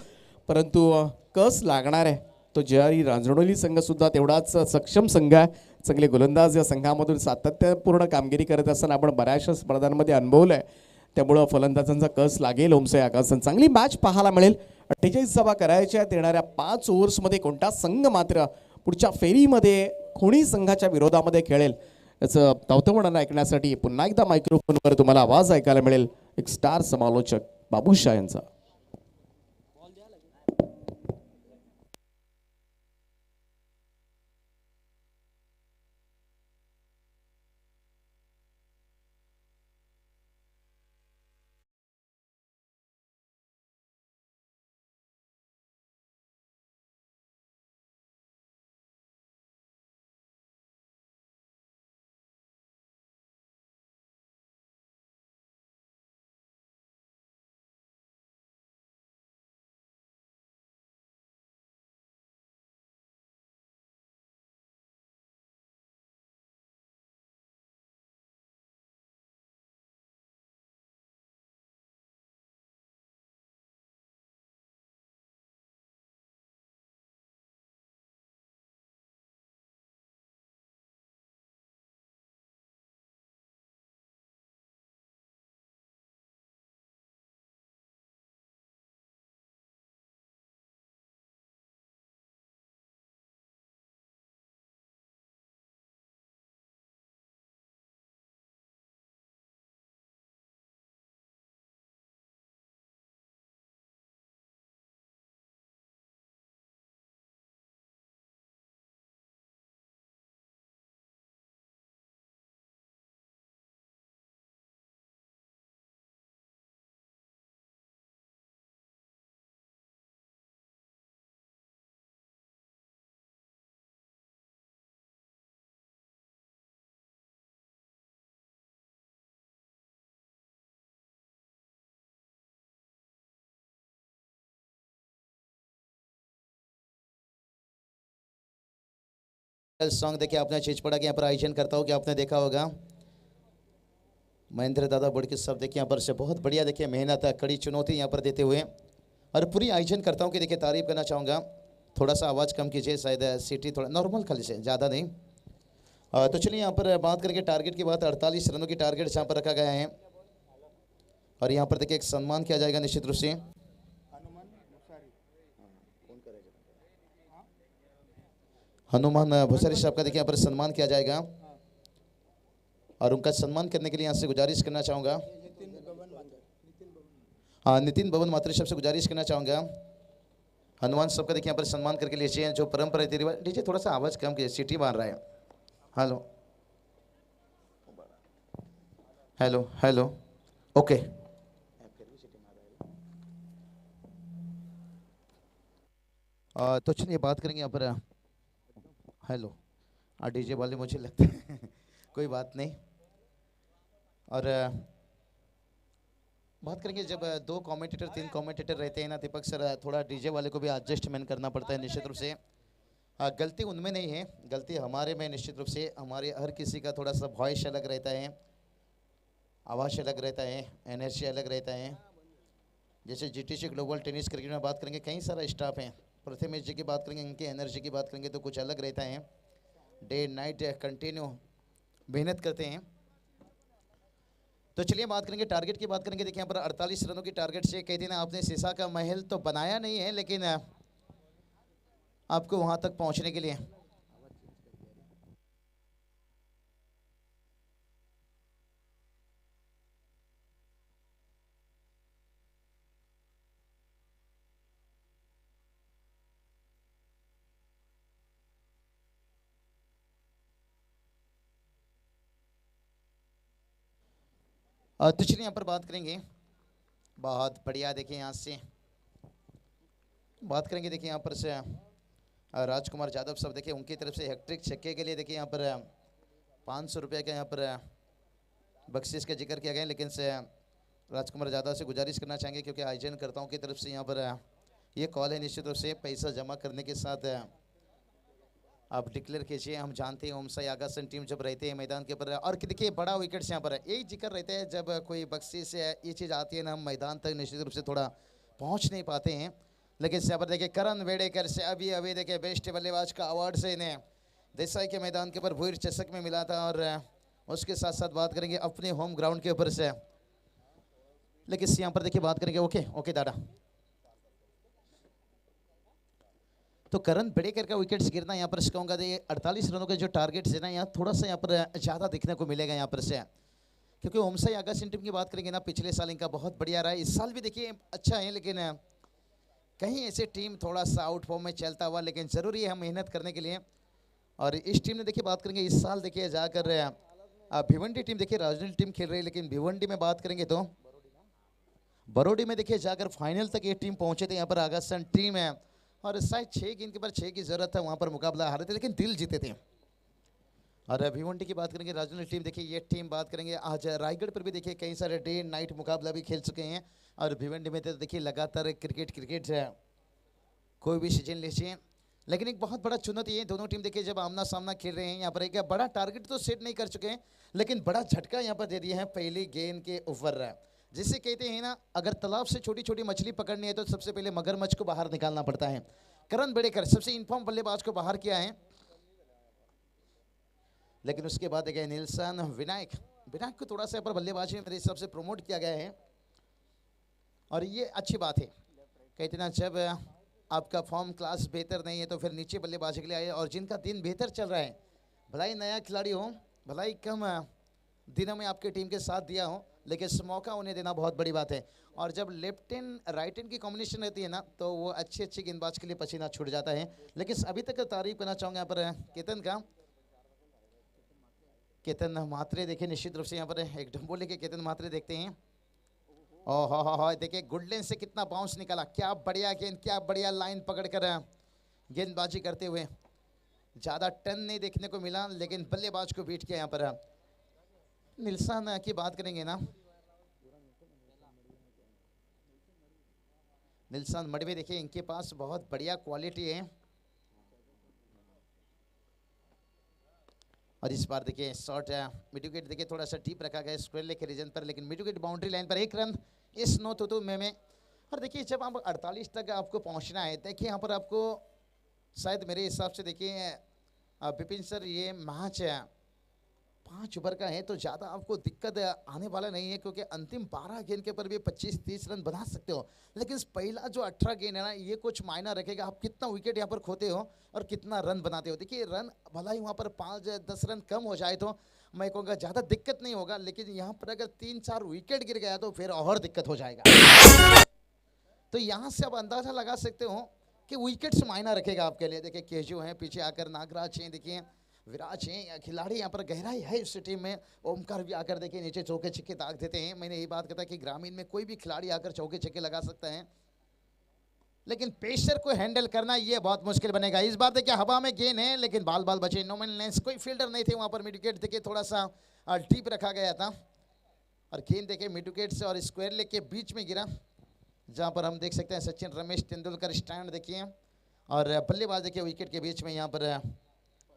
परंतु कस लागणार आहे तो ज्यारी रांजणोली संघ सुद्धा तेवढाच सक्षम संघ आहे. चांगले गोलंदाज या संघामधून सातत्यपूर्ण कामगिरी करत असताना आपण बऱ्याचशा स्पर्धांमध्ये अनुभवलं आहे. त्यामुळं फलंदाजांचा कस लागेल ओमसाई आगासन. चांगली मॅच पाहायला मिळेल. 48 धावा करायच्या येणाऱ्या 5 ओव्हर्समध्ये कोणता संघ मात्र पुढच्या फेरीमध्ये कोणी संघाच्या विरोधामध्ये खेळेल याचं तावतवणं ऐकण्यासाठी पुन्हा एकदा मायक्रोफोनवर तुम्हाला आवाज ऐकायला मिळेल एक स्टार समालोचक बाबूशाह यांचा. सॉन्ग देखिए आपने चीज पड़ा कि यहाँ पर आयोजन करता हूँ कि आपने देखा होगा महेंद्र दादा बुड़के सब देखिए यहाँ पर से बहुत बढ़िया देखिए मेहनत है, कड़ी चुनौती यहाँ पर देते हुए और पूरी आयोजन करता हूँ कि देखिए तारीफ करना चाहूँगा. थोड़ा सा आवाज़ कम कीजिए, शायद सीटी थोड़ा नॉर्मल खाली से ज़्यादा नहीं. तो चलिए यहाँ पर बात करेंगे टारगेट की बात. 48 रनों की टारगेट यहाँ पर रखा गया है और यहाँ पर देखिए एक सम्मान किया जाएगा निश्चित रूप से. हनुमान भूसारी साहब का देखिए यहाँ पर सम्मान किया जाएगा और उनका सम्मान करने के लिए यहाँ से गुजारिश करना चाहूँगा. हाँ, नितिन भवन मात्री साहब से गुजारिश करना चाहूँगा. हनुमान साहब का देखिए यहाँ पर सम्मान करके लीजिए. जो परंपरा लीजिए, थोड़ा सा आवाज़ कम कीजिए, सीटी मार रहा है. Hello hello hello okay. तो चलिए बात करेंगे यहाँ पर. हेलो डीजे वाले मुझे लगता है कोई बात नहीं. और बात करेंगे जब 2 कमेंटेटर 3 कमेंटेटर रहते हैं ना दीपक सर, थोड़ा डीजे वाले को भी एडजस्टमेंट करना पड़ता है निश्चित रूप से. गलती उनमें नहीं है, गलती हमारे में निश्चित रूप से. हमारे हर किसी का थोड़ा सा वॉइस अलग रहता है, आवाज़ अलग रहता है, एनर्जी अलग रहता है. जैसे जीटीसी ग्लोबल टेनिस क्रिकेट में बात करेंगे कई सारा स्टाफ है. प्रथमेश जी की बात करेंगे, इनकी एनर्जी की बात करेंगे तो कुछ अलग रहता है. डे नाइट कंटिन्यू मेहनत करते हैं. तो चलिए बात करेंगे टारगेट की बात करेंगे. देखिए यहाँ पर 48 रनों की टारगेट से कई दिन आपने शीशा का महल तो बनाया नहीं है, लेकिन आपको वहाँ तक पहुँचने के लिए तो चलिए यहाँ पर बात करेंगे, बहुत बढ़िया। देखिए यहाँ से बात करेंगे, देखिए यहाँ पर से राजकुमार यादव साहब, देखिए उनकी तरफ से हैट्रिक छक्के के लिए देखिए यहाँ पर 500 रुपये का यहाँ पर बख्शीश का जिक्र किया गया है। लेकिन से राजकुमार यादव से गुजारिश करना चाहेंगे, क्योंकि आयोजन करताओं की तरफ से यहाँ पर ये कॉल है, निश्चित रूप से पैसा जमा करने के साथ आप डिक्लेयर कीजिए। हम जानते हैं ओमसाई आगासन टीम जब रहते हैं मैदान के ऊपर, और देखिए बड़ा विकेट्स यहाँ पर है, यही जिक्र रहता है जब कोई बख्शीश ये चीज़ आती है ना, हम मैदान तक निश्चित रूप से थोड़ा पहुँच नहीं पाते हैं। लेकिन यहाँ पर देखिए करण वेडेकर से अभी देखिए बेस्ट बल्लेबाज का अवार्ड से इन्हें देसाई के मैदान के ऊपर भूर चषक में मिला था। और उसके साथ साथ बात करेंगे अपने होम ग्राउंड के ऊपर से। लेकिन यहाँ पर देखिए बात करेंगे, ओके दादा, तो करण बेड़ेकर का विकेट्स गिरना यहाँ पर कहूँगा 48 रनों के जो टारगेट है ना, यहाँ थोड़ा सा यहाँ पर ज़्यादा देखने को मिलेगा यहाँ पर से, क्योंकि ओमसाई आगासन टीम की बात करेंगे ना, पिछले साल इनका बहुत बढ़िया रहा है, इस साल भी देखिए अच्छा है, लेकिन कहीं ऐसे टीम थोड़ा सा आउट फॉर्म में चलता हुआ, लेकिन ज़रूरी है हम मेहनत करने के लिए। और इस टीम ने देखिए बात करेंगे इस साल देखिए जाकर भिवंडी टीम देखिए रीजनल टीम खेल रही है, लेकिन भिवंडी में बात करेंगे तो बरोडी में देखिए जाकर फाइनल तक ये टीम पहुंचे थे। यहाँ पर आगासन टीम है और शायद 6 गेंद के पर 6 की जरूरत था, वहाँ पर मुकाबला हारे थे, लेकिन दिल जीते थे। और भिवंडी की बात करेंगे रीजनल टीम, देखिए ये टीम बात करेंगे आज रायगढ़ पर भी देखिए कई सारे डे एंड नाइट मुकाबला भी खेल चुके हैं। और भिवंडी में तो देखिए लगातार क्रिकेट है, कोई भी सीजन लीजिए, लेकिन एक बहुत बड़ा चुनौती है दोनों टीम देखिए जब आमना सामना खेल रहे हैं। यहाँ पर एक बड़ा टारगेट तो सेट नहीं कर चुके हैं, लेकिन बड़ा झटका यहाँ पर दे दिया है पहली गेंद के ऊपर, जिसे कहते हैं ना, अगर तालाब से छोटी छोटी मछली पकड़नी है तो सबसे पहले मगरमच्छ को बाहर निकालना पड़ता है। करण बेड़ेकर सबसे इनफॉर्म बल्लेबाज को बाहर किया है, लेकिन उसके बाद देखिए निल्सन विनायक को थोड़ा सा पर बल्लेबाजी में मेरे हिसाब से प्रमोट किया गया है, और ये अच्छी बात है। कहते ना जब आपका फॉर्म क्लास बेहतर नहीं है तो फिर नीचे बल्लेबाजी के लिए आए, और जिनका दिन बेहतर चल रहा है, भलाई नया खिलाड़ी हो, भलाई कम दिनों में आपके टीम के साथ दिया हो, लेकिन इस मौका उन्हें देना बहुत बड़ी बात है। और जब लेफ्ट हैंड राइट हैंड की कॉम्बिनेशन रहती है ना, तो वो अच्छे गेंदबाज के लिए पसीना छूट जाता है। लेकिन अभी तक तारीफ करना चाहूँगा यहाँ पर केतन मात्रे, देखिए निश्चित रूप से यहाँ पर एक डम्बो लेके केतन मात्रे देखते हैं। ओह देखिए गुडलेन से कितना बाउंस निकाला, क्या बढ़िया गेंद, क्या बढ़िया लाइन पकड़कर गेंदबाजी करते हुए, ज़्यादा टर्न नहीं देखने को मिला, लेकिन बल्लेबाज को बीट किया यहाँ पर। निल्सन की बात करेंगे ना, निल्सन मडवे देखिए इनके पास बहुत बढ़िया क्वालिटी है, और इस बार देखिए शॉर्ट मिड विकेट देखिए थोड़ा सा डीप रखा गया स्क्वायर लेग के रीजन पर, लेकिन मिड विकेट बाउंड्री लाइन पर 1 रन इस 9 तो में। और देखिए जब आप 48 तक आपको पहुंचना है, देखिए यहाँ पर आपको शायद मेरे हिसाब से देखिए विपिन सर ये मैच 5 ओवर का है, तो ज़्यादा आपको दिक्कत आने वाला नहीं है, क्योंकि अंतिम 12 गेंद के ऊपर भी 25-30 रन बना सकते हो। लेकिन पहला जो 18 गेंद है ना, ये कुछ मायना रखेगा, आप कितना विकेट यहाँ पर खोते हो और कितना रन बनाते हो। देखिए रन भला ही वहाँ पर 5-10 रन कम हो जाए तो मैं कहूँगा ज़्यादा दिक्कत नहीं होगा, लेकिन यहाँ पर अगर 3-4 विकेट गिर गया तो फिर और दिक्कत हो जाएगा। तो यहाँ से आप अंदाज़ा लगा सकते हो कि विकेट्स मायना रखेगा आपके लिए। देखिए केजू हैं, पीछे आकर नागराज हैं, देखिए विराज हैं, खिलाड़ी यहाँ पर गहराई है इस टीम में। ओमकार भी आकर देखिए नीचे चौके छक्के दाग देते हैं। मैंने यही बात कहता कि ग्रामीण में कोई भी खिलाड़ी आकर चौके छक्के लगा सकता है, लेकिन पेसर को हैंडल करना ये बहुत मुश्किल बनेगा। इस बार देखिए हवा में गेंद है, लेकिन बाल बचे, नो मैन लैंड, कोई फील्डर नहीं थे वहाँ पर। मिड विकेट देखिए थोड़ा सा डीप रखा गया था, और गेंद देखिए मिड विकेट से और स्क्वायर लेग के बीच में गिरा, जहाँ पर हम देख सकते हैं सचिन रमेश तेंदुलकर स्टैंड देखिए, और बल्लेबाज देखिए विकेट के बीच में यहाँ पर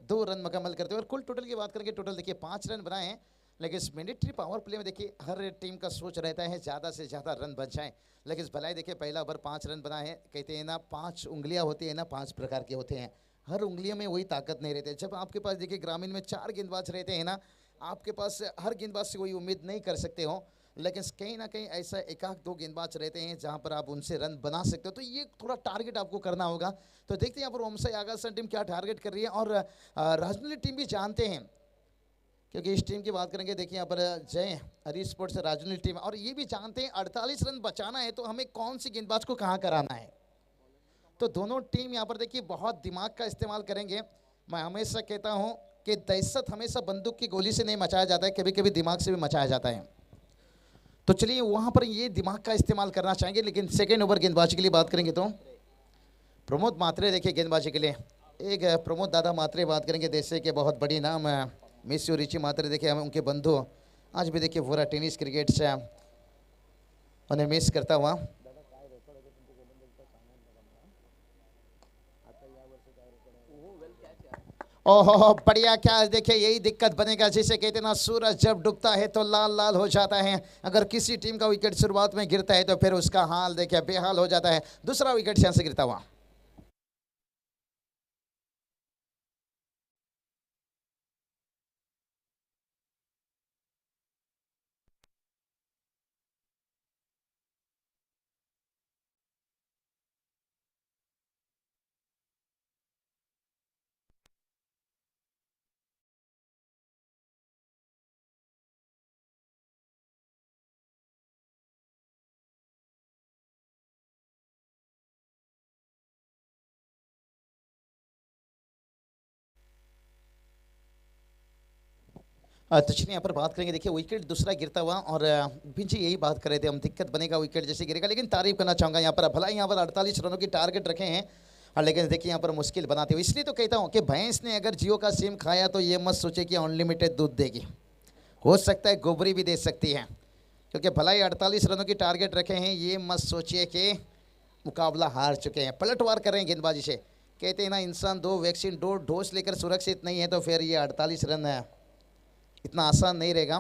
2 रन मुकम्मल करते हैं। और कुल टोटल की बात करेंगे, टोटल देखिए 5 रन बनाए हैं, लेकिन इस मिलिट्री पावर प्ले में देखिए हर टीम का सोच रहता है ज़्यादा से ज़्यादा रन बन जाए, लेकिन इस भलाई देखिए पहला ओवर 5 रन बनाए हैं। कहते हैं ना 5 उंगलियां होती है ना, 5 प्रकार के होते हैं, हर उंगलियों में वही ताकत नहीं रहती। जब आपके पास देखिए ग्रामीण में 4 गेंदबाज रहते हैं ना, आपके पास हर गेंदबाज से वही उम्मीद नहीं कर सकते हो, लेकिन कहीं ना कहीं ऐसा 1-2 गेंदबाज रहते हैं जहां पर आप उनसे रन बना सकते हो। तो ये थोड़ा टारगेट आपको करना होगा। तो देखते हैं यहाँ पर ओमसाई आगासन टीम क्या टारगेट कर रही है, और राजनली टीम भी जानते हैं, क्योंकि इस टीम की बात करेंगे देखिए यहाँ पर जय हरी स्पोर्ट्स राजनली टीम, और ये भी जानते हैं 48 रन बचाना है तो हमें कौन सी गेंदबाज को कहाँ कराना है। तो दोनों टीम यहाँ पर देखिए बहुत दिमाग का इस्तेमाल करेंगे। मैं हमेशा कहता हूँ कि दहशत हमेशा बंदूक की गोली से नहीं मचाया जाता है, कभी कभी दिमाग से भी मचाया जाता है। तो चलिए वहां पर ये दिमाग का इस्तेमाल करना चाहेंगे, लेकिन सेकेंड ओवर गेंदबाजी के लिए बात करेंगे तो प्रमोद मात्रे देखिए गेंदबाजी के लिए एक प्रमोद दादा मात्रे बात करेंगे, देश के बहुत बड़ी नाम मिस यू रिची मात्रे देखिए, हम उनके बंधु आज भी देखिए पूरा टेनिस क्रिकेट से उन्हें मिस करता हुआ। ओहो बढ़िया कैच देखिए, यही दिक्कत बनेगा जिसे कहते हैं ना सूरज जब डूबता है तो लाल लाल हो जाता है। अगर किसी टीम का विकेट शुरुआत में गिरता है तो फिर उसका हाल देखिए बेहाल हो जाता है। दूसरा विकेट यहाँ से गिरता हुआ। तो चलिए यहाँ पर बात करेंगे, देखिए विकेट दूसरा गिरता हुआ और जी यही बात कर रहे थे हम, दिक्कत बनेगा विकेट जैसे गिरेगा, लेकिन तारीफ करना चाहूंगा यहाँ पर भला यहाँ पर 48 रनों की टारगेट रखे हैं और लेकिन देखिए यहाँ पर मुश्किल बनाते हुए। इसलिए तो कहता हूँ कि भैंस ने अगर जियो का सिम खाया तो ये मत सोचे कि अनलिमिटेड दूध देगी, हो सकता है गोबरी भी दे सकती है, क्योंकि भला ही 48 रनों की टारगेट रखे हैं, ये मत सोचिए कि मुकाबला हार चुके हैं, पलटवार कर रहे हैं गेंदबाजी से। कहते हैं ना इंसान 2 वैक्सीन 2 डोज लेकर सुरक्षित नहीं है, तो फिर ये 48 रन है इतना आसान नहीं रहेगा।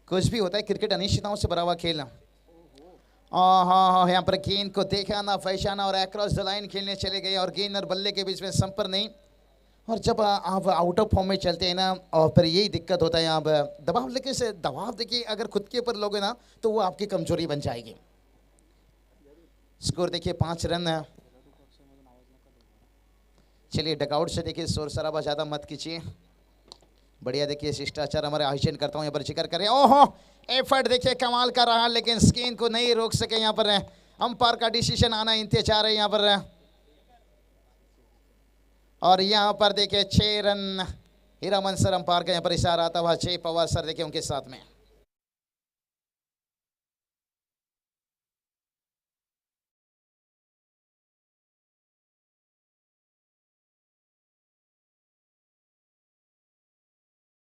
कुछ भी होता है, क्रिकेट अनिश्चितताओं से भरा हुआ खेल। हाँ हाँ, यहाँ पर गेंद को देखा ना पहचाना और अक्रॉस द लाइन खेलने चले गए और गेंद और बल्ले के बीच में संपर्क नहीं। और जब आप आउट ऑफ फॉर्म में चलते हैं ना, और फिर यही दिक्कत होता है, आप दबाव लेके से दबाव देखिए अगर खुद के ऊपर लोगे ना तो वो आपकी कमजोरी बन जाएगी। स्कोर देखिए 5 रन। चलिए डकआउट से देखिए शोर शराबा ज़्यादा मत कीजिए, बढ़िया देखिए शिष्टाचार हमारे आयोजन करता हूँ यहाँ पर जिक्र करें। ओहो एफर्ट देखिए कमाल का रहा, लेकिन स्किन को नहीं रोक सके। यहाँ पर अंपायर का डिसीजन आना इंतजार है यहाँ पर, और यहाँ पर देखिए 6 रन। हीरामन सर अंपायर का यहाँ पर इशारा आता हुआ, जय पवार सर देखिए उनके साथ में।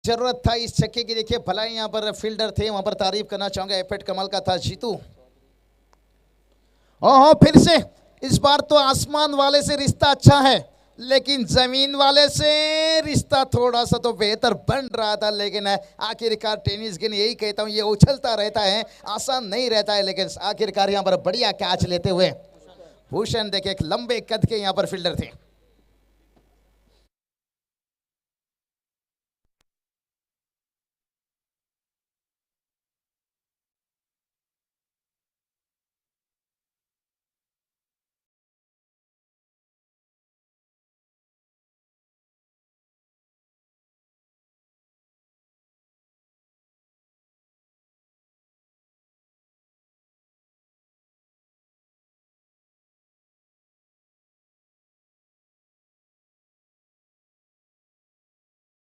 जरूरत था इस छक्के की, देखिए भला ही यहाँ पर फील्डर थे, वहां पर तारीफ करना चाहूंगा, एफर्ट कमाल का था जीतू। ओहो फिर से इस बार तो आसमान वाले से रिश्ता अच्छा है, लेकिन जमीन वाले से रिश्ता थोड़ा सा तो बेहतर बन रहा था, लेकिन आखिरकार टेनिस गेंद यही कहता हूँ ये उछलता रहता है, आसान नहीं रहता है, लेकिन आखिरकार यहाँ पर बढ़िया कैच लेते हुए भूषण देखिए एक लंबे कद के यहाँ पर फील्डर थे।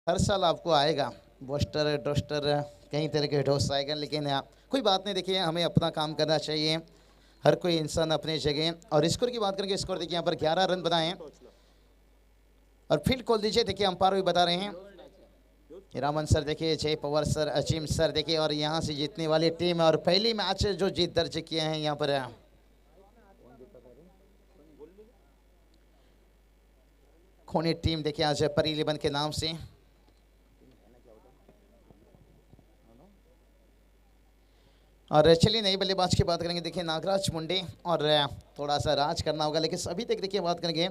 हर साल आपको आएगा बोस्टर डोस्टर कई तरह के डोस आएगा, लेकिन कोई बात नहीं, देखिए हमें अपना काम करना चाहिए, हर कोई इंसान अपनी जगह। और स्कोर की बात करेंगे, स्कोर देखिए यहाँ पर 11 रन बनाए हैं और फील्ड खोल दीजिए, देखिए अंपायर भी बता रहे हैं रामन सर देखिए, जय पवार सर, अजीम सर देखिए, और यहाँ से जीतने वाली टीम और पहली मैच जो जीत दर्ज किए हैं यहाँ पर खोनी टीम देखिए आज परी 11 के नाम से। और चलिए नई बल्लेबाज की बात करेंगे, देखिए नागराज मुंडे, और थोड़ा सा राज करना होगा, लेकिन अभी तक देखिए बात करेंगे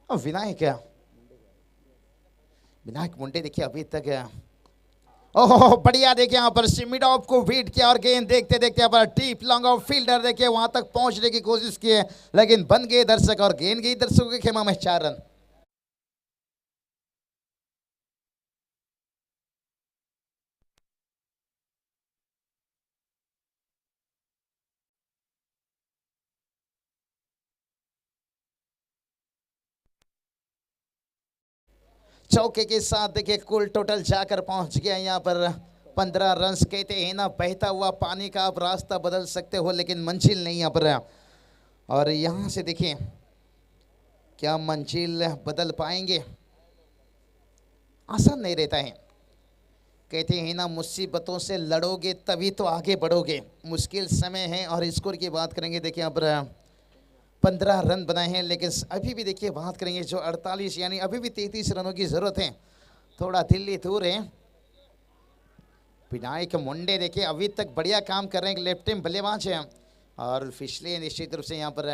विनायक विनायक मुंडे देखिए अभी तक ओहो बढ़िया देखिए यहाँ पर सिमिडॉफ को बीट किया और गेंद देखते देखते यहाँ पर डीप लॉन्ग ऑफ फील्डर देखिए वहां तक पहुंचने की कोशिश की है, लेकिन बन गए दर्शक और गेंद गई दर्शकों के खेमा में 4 रन। चौके के साथ देखिए कुल टोटल जाकर पहुंच गया यहाँ पर 15 रन कहते हैं ना, बहता हुआ पानी का आप रास्ता बदल सकते हो लेकिन मंजिल नहीं यहाँ पर है। और यहाँ से देखिए क्या मंजिल बदल पाएंगे, आसान नहीं रहता है। कहते हैं ना, मुसीबतों से लड़ोगे तभी तो आगे बढ़ोगे, मुश्किल समय है। और स्कोर की बात करेंगे, देखिए यहाँ पर 15 रन बनाए हैं, लेकिन अभी भी देखिए बात करेंगे जो 48 यानी अभी भी 33 रनों की जरूरत है। थोड़ा दिल्ली दूर है। विनायक मुंडे देखिए अभी तक बढ़िया काम कर रहे हैं, लेफ्ट हैंड बल्लेबाज है। और फिसले निश्चित रूप से यहाँ पर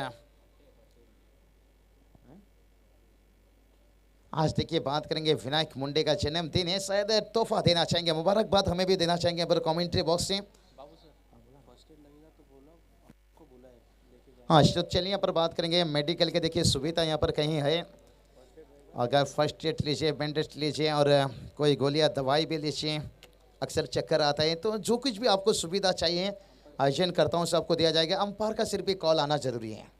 आज देखिए बात करेंगे विनायक मुंडे का जन्मदिन है, शायद तोहफा देना चाहेंगे, मुबारकबाद हमें भी देना चाहेंगे पर कमेंट्री बॉक्स से। हाँ तो चलिए यहाँ पर बात करेंगे मेडिकल के, देखिए सुविधा यहाँ पर कहीं है। अगर फर्स्ट एड लीजिए, बैंडेज लीजिए और कोई गोलियाँ दवाई भी लीजिए, अक्सर चक्कर आता है, तो जो कुछ भी आपको सुविधा चाहिए आयोजन करता हूँ सबको दिया जाएगा। अंपायर का सिर्फ एक कॉल आना जरूरी है।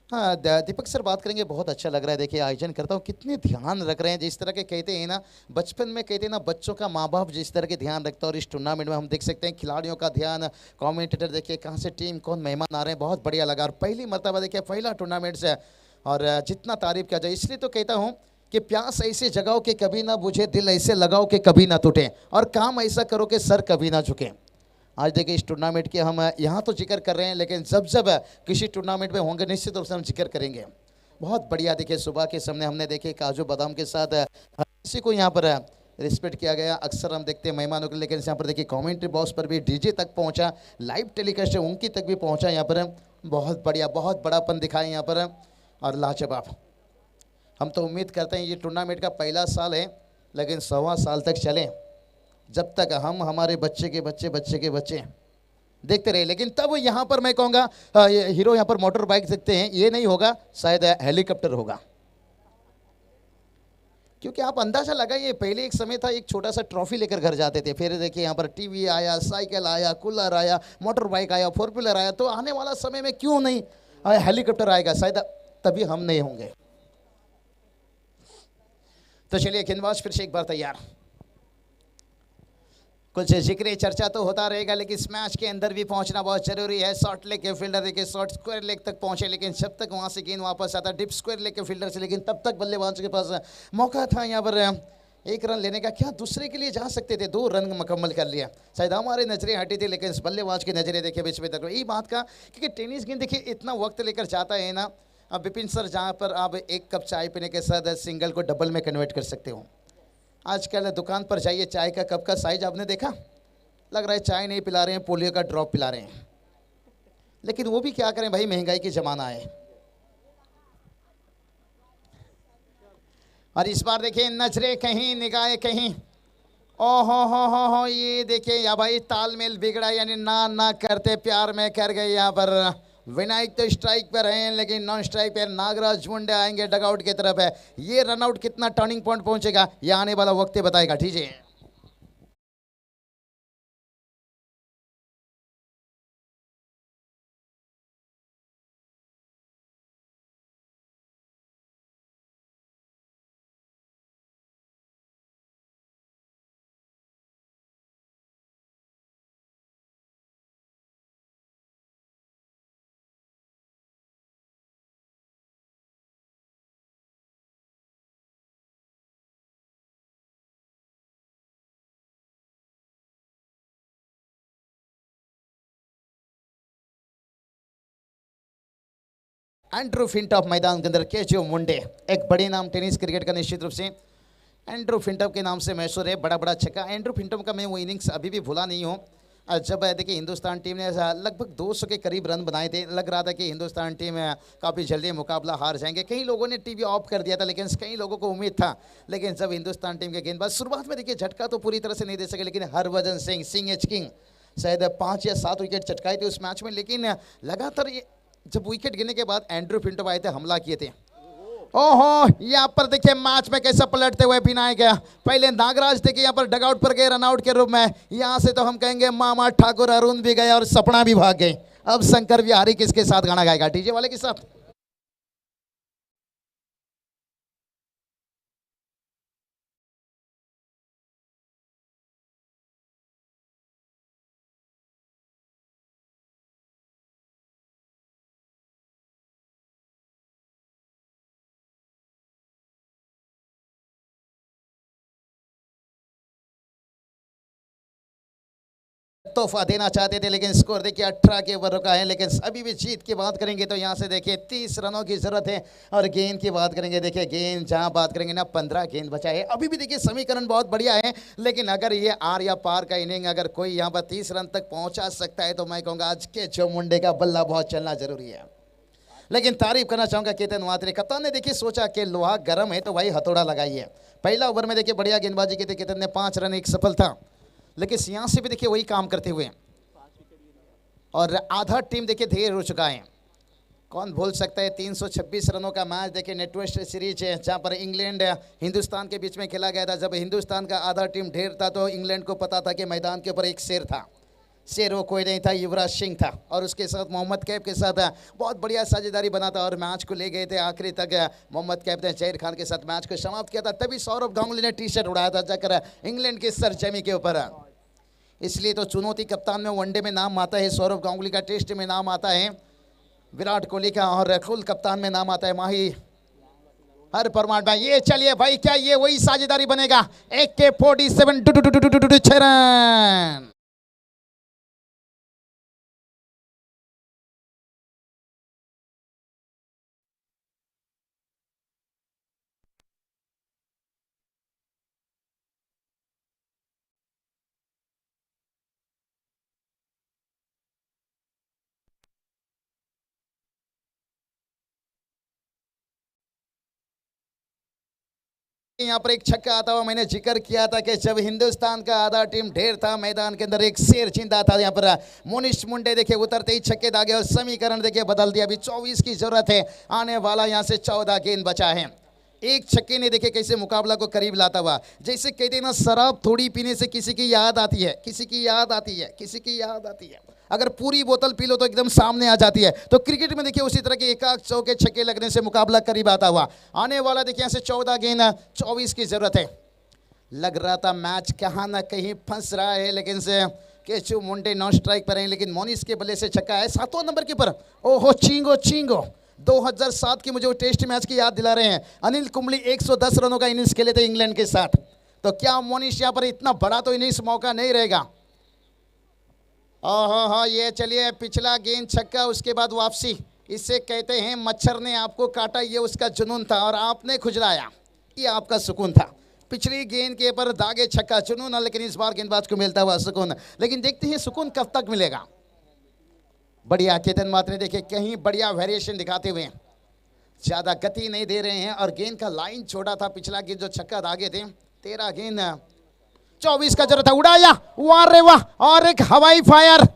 हाँ दीपक सर बात करेंगे, बहुत अच्छा लग रहा है। देखिए आयोजन करता हूँ कितने ध्यान रख रहे हैं, जिस तरह के कहते हैं ना, बचपन में कहते हैं ना बच्चों का माँ बाप जिस तरह के ध्यान रखता है, और इस टूर्नामेंट में हम देख सकते हैं खिलाड़ियों का ध्यान, कमेंटेटर देखिए कहाँ से टीम कौन मेहमान आ रहे हैं, बहुत बढ़िया लगा। और पहली मरतबा देखिए पहला टूर्नामेंट से, और जितना तारीफ किया जाए, इसलिए तो कहता हूँ कि प्यास ऐसे जगाओ कि कभी ना बुझे, दिल ऐसे लगाओ कि कभी ना टूटे, और काम ऐसा करो कि सर कभी ना झुके। आज देखिए इस टूर्नामेंट के हम यहाँ तो जिक्र कर रहे हैं, लेकिन जब जब किसी टूर्नामेंट में होंगे निश्चित रूप से हम जिक्र करेंगे। बहुत बढ़िया देखिए सुबह के समय हमने देखे काजू बादाम के साथ हर किसी को यहाँ पर रिस्पेक्ट किया गया। अक्सर हम देखते हैं मेहमानों को, लेकिन यहाँ पर देखिए कमेंट्री बॉक्स पर भी डीजे तक पहुँचा, लाइव टेलीकास्ट है उनकी तक भी पहुँचा यहाँ पर। बहुत बढ़िया, बहुत बड़ापन दिखाए यहाँ पर और लाजवाब। हम तो उम्मीद करते हैं ये टूर्नामेंट का पहला साल है, लेकिन 1.25 साल तक चले, जब तक हम हमारे बच्चे के बच्चे देखते रहे। लेकिन तब यहाँ पर मैं कहूँगा हीरो यहाँ पर मोटर बाइक देखते हैं, ये नहीं होगा, शायद हेलीकॉप्टर होगा। क्योंकि आप अंदाजा लगाइए, पहले एक समय था एक छोटा सा ट्रॉफी लेकर घर जाते थे, फिर देखिए यहाँ पर टीवी आया, साइकिल आया, कूलर आया, मोटर बाइक आया, 4 व्हीलर आया, तो आने वाला समय में क्यों नहीं हेलीकॉप्टर आएगा, शायद तभी हम नहीं होंगे। तो चलिए गेंदबाज फिर से एक बार तैयार। कुछ जिक्र चर्चा तो होता रहेगा, लेकिन इस मैच के अंदर भी पहुंचना बहुत जरूरी है। शॉर्ट लेग के फील्डर देखिए शॉर्ट स्क्वायर लेग तक पहुंचे, लेकिन जब तक वहां से गेंद वापस आता डिप स्क्वायर लेग के फील्डर से, लेकिन तब तक बल्लेबाज के पास मौका था यहाँ पर 1 रन लेने का, क्या दूसरे के लिए जा सकते थे, 2 रन मुकम्मल कर लिया। शायद हमारी नजरें हटी थी, लेकिन बल्लेबाज की नजरें देखिए बीच में तक यही बात का, क्योंकि टेनिस गेंद देखिए इतना वक्त लेकर जाता है ना। अब विपिन सर जहाँ पर आप 1 कप चाय पीने के साथ सिंगल को डबल में कन्वर्ट कर सकते हो। आजकल दुकान पर जाइए, चाय का कप का साइज आपने देखा, लग रहा है चाय नहीं पिला रहे हैं, पोलियो का ड्रॉप पिला रहे हैं। लेकिन वो भी क्या करें भाई, महंगाई की जमाना है। और इस बार देखिए नजरें कहीं, निगाहें कहीं, ओहो हो, ये देखिए या भाई तालमेल बिगड़ा, यानी ना ना करते प्यार में कर गए। यहाँ पर विनायक तो स्ट्राइक पर हैं, लेकिन नॉन स्ट्राइक पर नागराज मुंडे आएंगे डगआउट की तरफ है। ये रनआउट कितना टर्निंग पॉइंट पहुंचेगा, ये आने वाला वक्त बताएगा। ठीक है। एंड्रू फिंटॉप मैदान के अंदर केशव मुंडे, एक बड़े नाम टेनिस क्रिकेट का निश्चित रूप से एंड्रू फिंटॉप के नाम से मशहूर है। बड़ा बड़ा छक्का एंड्रू फिंटॉप का मैं वो इनिंग्स अभी भी भूला नहीं हूँ। जब देखिए हिंदुस्तान टीम ने लगभग 200 के करीब रन बनाए थे, लग रहा था कि हिंदुस्तान टीम काफ़ी जल्दी मुकाबला हार जाएंगे। कई लोगों ने टीवी ऑफ कर दिया था, लेकिन कई लोगों को उम्मीद था। लेकिन जब हिंदुस्तान टीम के गेंदबाज शुरुआत में देखिए झटका तो पूरी तरह से नहीं दे सके, लेकिन हरभजन सिंह, सिंह एच किंग, शायद 5 या 7 विकेट चटकाए थे उस मैच में। लेकिन लगातार जब विकेट गिरने के बाद एंड्रू फिंटॉप आए थे, हमला किए थे। ओहो, यहाँ पर देखिए मैच में कैसा पलटते हुए विनायक, पहले नागराज देखिए यहाँ पर डगआउट पर गए रनआउट के रूप में। यहाँ से तो हम कहेंगे मामा ठाकुर अरुण भी गए और सपना भी भाग गए। अब शंकर बिहारी किसके साथ गाना गाएगा, डीजे वाले के साथ। तोहफा देना चाहते थे, लेकिन स्कोर देखिए 18 के ऊपर रुका है। लेकिन अभी भी जीत की बात करेंगे तो यहाँ से देखिए 30 रनों की जरूरत है। और गेंद की बात करेंगे, देखिए गेंद जहाँ बात करेंगे ना 15 गेंद बचा है। अभी भी देखिए समीकरण बहुत बढ़िया है, लेकिन अगर ये आर या पार का इनिंग अगर कोई यहाँ पर 30 रन तक पहुंचा सकता है तो मैं कहूँगा आज केचो मुंडे का बल्ला बहुत चलना जरूरी है। लेकिन तारीफ करना चाहूंगा केतन मात्रे कप्तान ने देखिए सोचा कि लोहा गर्म है तो भाई हथौड़ा लगाइए। पहला ओवर में देखिए बढ़िया गेंदबाजी की थी केतन ने, 5 रन एक सफल था। लेकिन यहाँ से भी देखिए वही काम करते हुए और आधा टीम देखिए ढेर हो चुका है। कौन भूल सकता है 326 रनों का मैच देखिए नेटवेस्ट सीरीज है, जहां पर इंग्लैंड हिंदुस्तान के बीच में खेला गया था। जब हिंदुस्तान का आधा टीम ढेर था तो इंग्लैंड को पता था कि मैदान के ऊपर एक शेर था। शेर वो कोई नहीं था, युवराज सिंह था। और उसके साथ मोहम्मद कैफ के साथ बहुत बढ़िया साझेदारी बना था और मैच को ले गए थे आखिरी तक। मोहम्मद कैफ ने जहीर खान के साथ मैच को समाप्त किया था। तभी सौरभ गांगुली ने टी शर्ट उड़ाया था जाकर इंग्लैंड की सरजमी के ऊपर। इसलिए तो चुनौती कप्तान में वनडे में नाम आता है सौरभ गांगुली का, टेस्ट में नाम आता है विराट कोहली का, और कुल कप्तान में नाम आता है माही हर परमार भाई। ये चलिए भाई, क्या ये वही साझेदारी बनेगा? एक के 47 6 रन। यहाँ पर एक छक्का आता हुआ मैंने जिक्र किया था कि जब हिंदुस्तान का आधा टीम ढेर था मैदान के अंदर एक शेर जिंदा था। यहाँ पर मोनिश मुंडे देखिए उतरते ही छक्के दागे और समीकरण देखिए बदल दिया। अभी 24 की जरूरत है, आने वाला यहाँ से 14 गेंद बचा है। एक छक्के ने देखे कैसे मुकाबला को करीब लाता हुआ। जैसे कहते हैं ना शराब थोड़ी पीने से किसी की याद आती है, किसी की याद आती है, किसी की याद आती है, अगर पूरी बोतल पी लो तो एकदम सामने आ जाती है। तो क्रिकेट में देखिए उसी तरह के एकाक चौके छक्के लगने से मुकाबला करीब आता हुआ। आने वाला देखिए यहाँ से 14 गेंद 24 की जरूरत है। लग रहा था मैच कहाँ ना कहीं फंस रहा है, लेकिन से केचू मुंडे नॉन स्ट्राइक पर हैं, लेकिन मोनिस के बल्ले से छक्का है 7वें नंबर के पर। ओहो चिंगो चिंगो 2007 की मुझे वो टेस्ट मैच की याद दिला रहे हैं। अनिल कुंबली 110 रनों का इनिंग्स खेले थे इंग्लैंड के साथ। तो क्या मोनिश यहाँ पर इतना बड़ा तो इनिंग्स मौका नहीं रहेगा? ओहो ये चलिए पिछला गेंद छक्का, उसके बाद वापसी। इससे कहते हैं मच्छर ने आपको काटा, ये उसका जुनून था और आपने खुजलाया, ये आपका सुकून था। पिछली गेंद के ऊपर दागे छक्का जुनून, लेकिन इस बार गेंदबाज को मिलता हुआ सुकून। लेकिन देखते हैं सुकून कब तक मिलेगा। बढ़िया केतन मात्रे देखिए कहीं बढ़िया वेरिएशन दिखाते हुए, ज्यादा गति नहीं दे रहे हैं और गेंद का लाइन छोटा था। पिछला गेंद जो छक्का दागे थे 13 गेंद 24 का जरूरत है। उड़ाया वाह रे वाह, और एक हवाई फायर,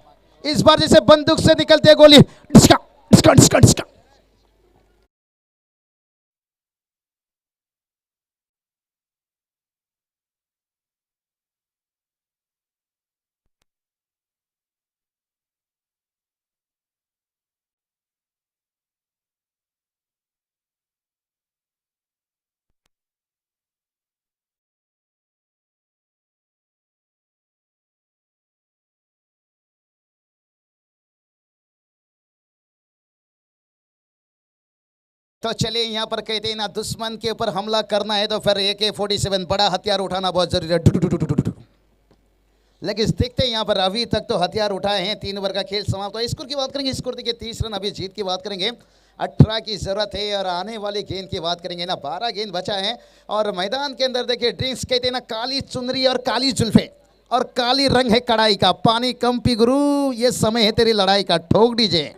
इस बार जैसे बंदूक से निकलती है गोली। डिस्का डिस्का डिस्का डिस्का। तो चलिए यहाँ पर कहते हैं ना दुश्मन के ऊपर हमला करना है तो फिर AK-47 बड़ा हथियार उठाना बहुत जरूरी है। लेकिन देखते हैं यहाँ पर अभी तक तो हथियार उठाए हैं। 3 ओवर का खेल समाप्त हुआ। स्कोर की बात करेंगे, स्कोर देखिए 30 रन। अभी जीत की बात करेंगे 18 की जरूरत है। और आने वाली गेंद की बात करेंगे ना 12 गेंद बचा है। और मैदान के अंदर देखिए ड्रिंक्स कहते हैं ना काली चुनरी और काली जुल्फे और काली रंग है कड़ाई का। पानी कम पी गुरु, ये समय है तेरी लड़ाई का। ठोक दीजिए।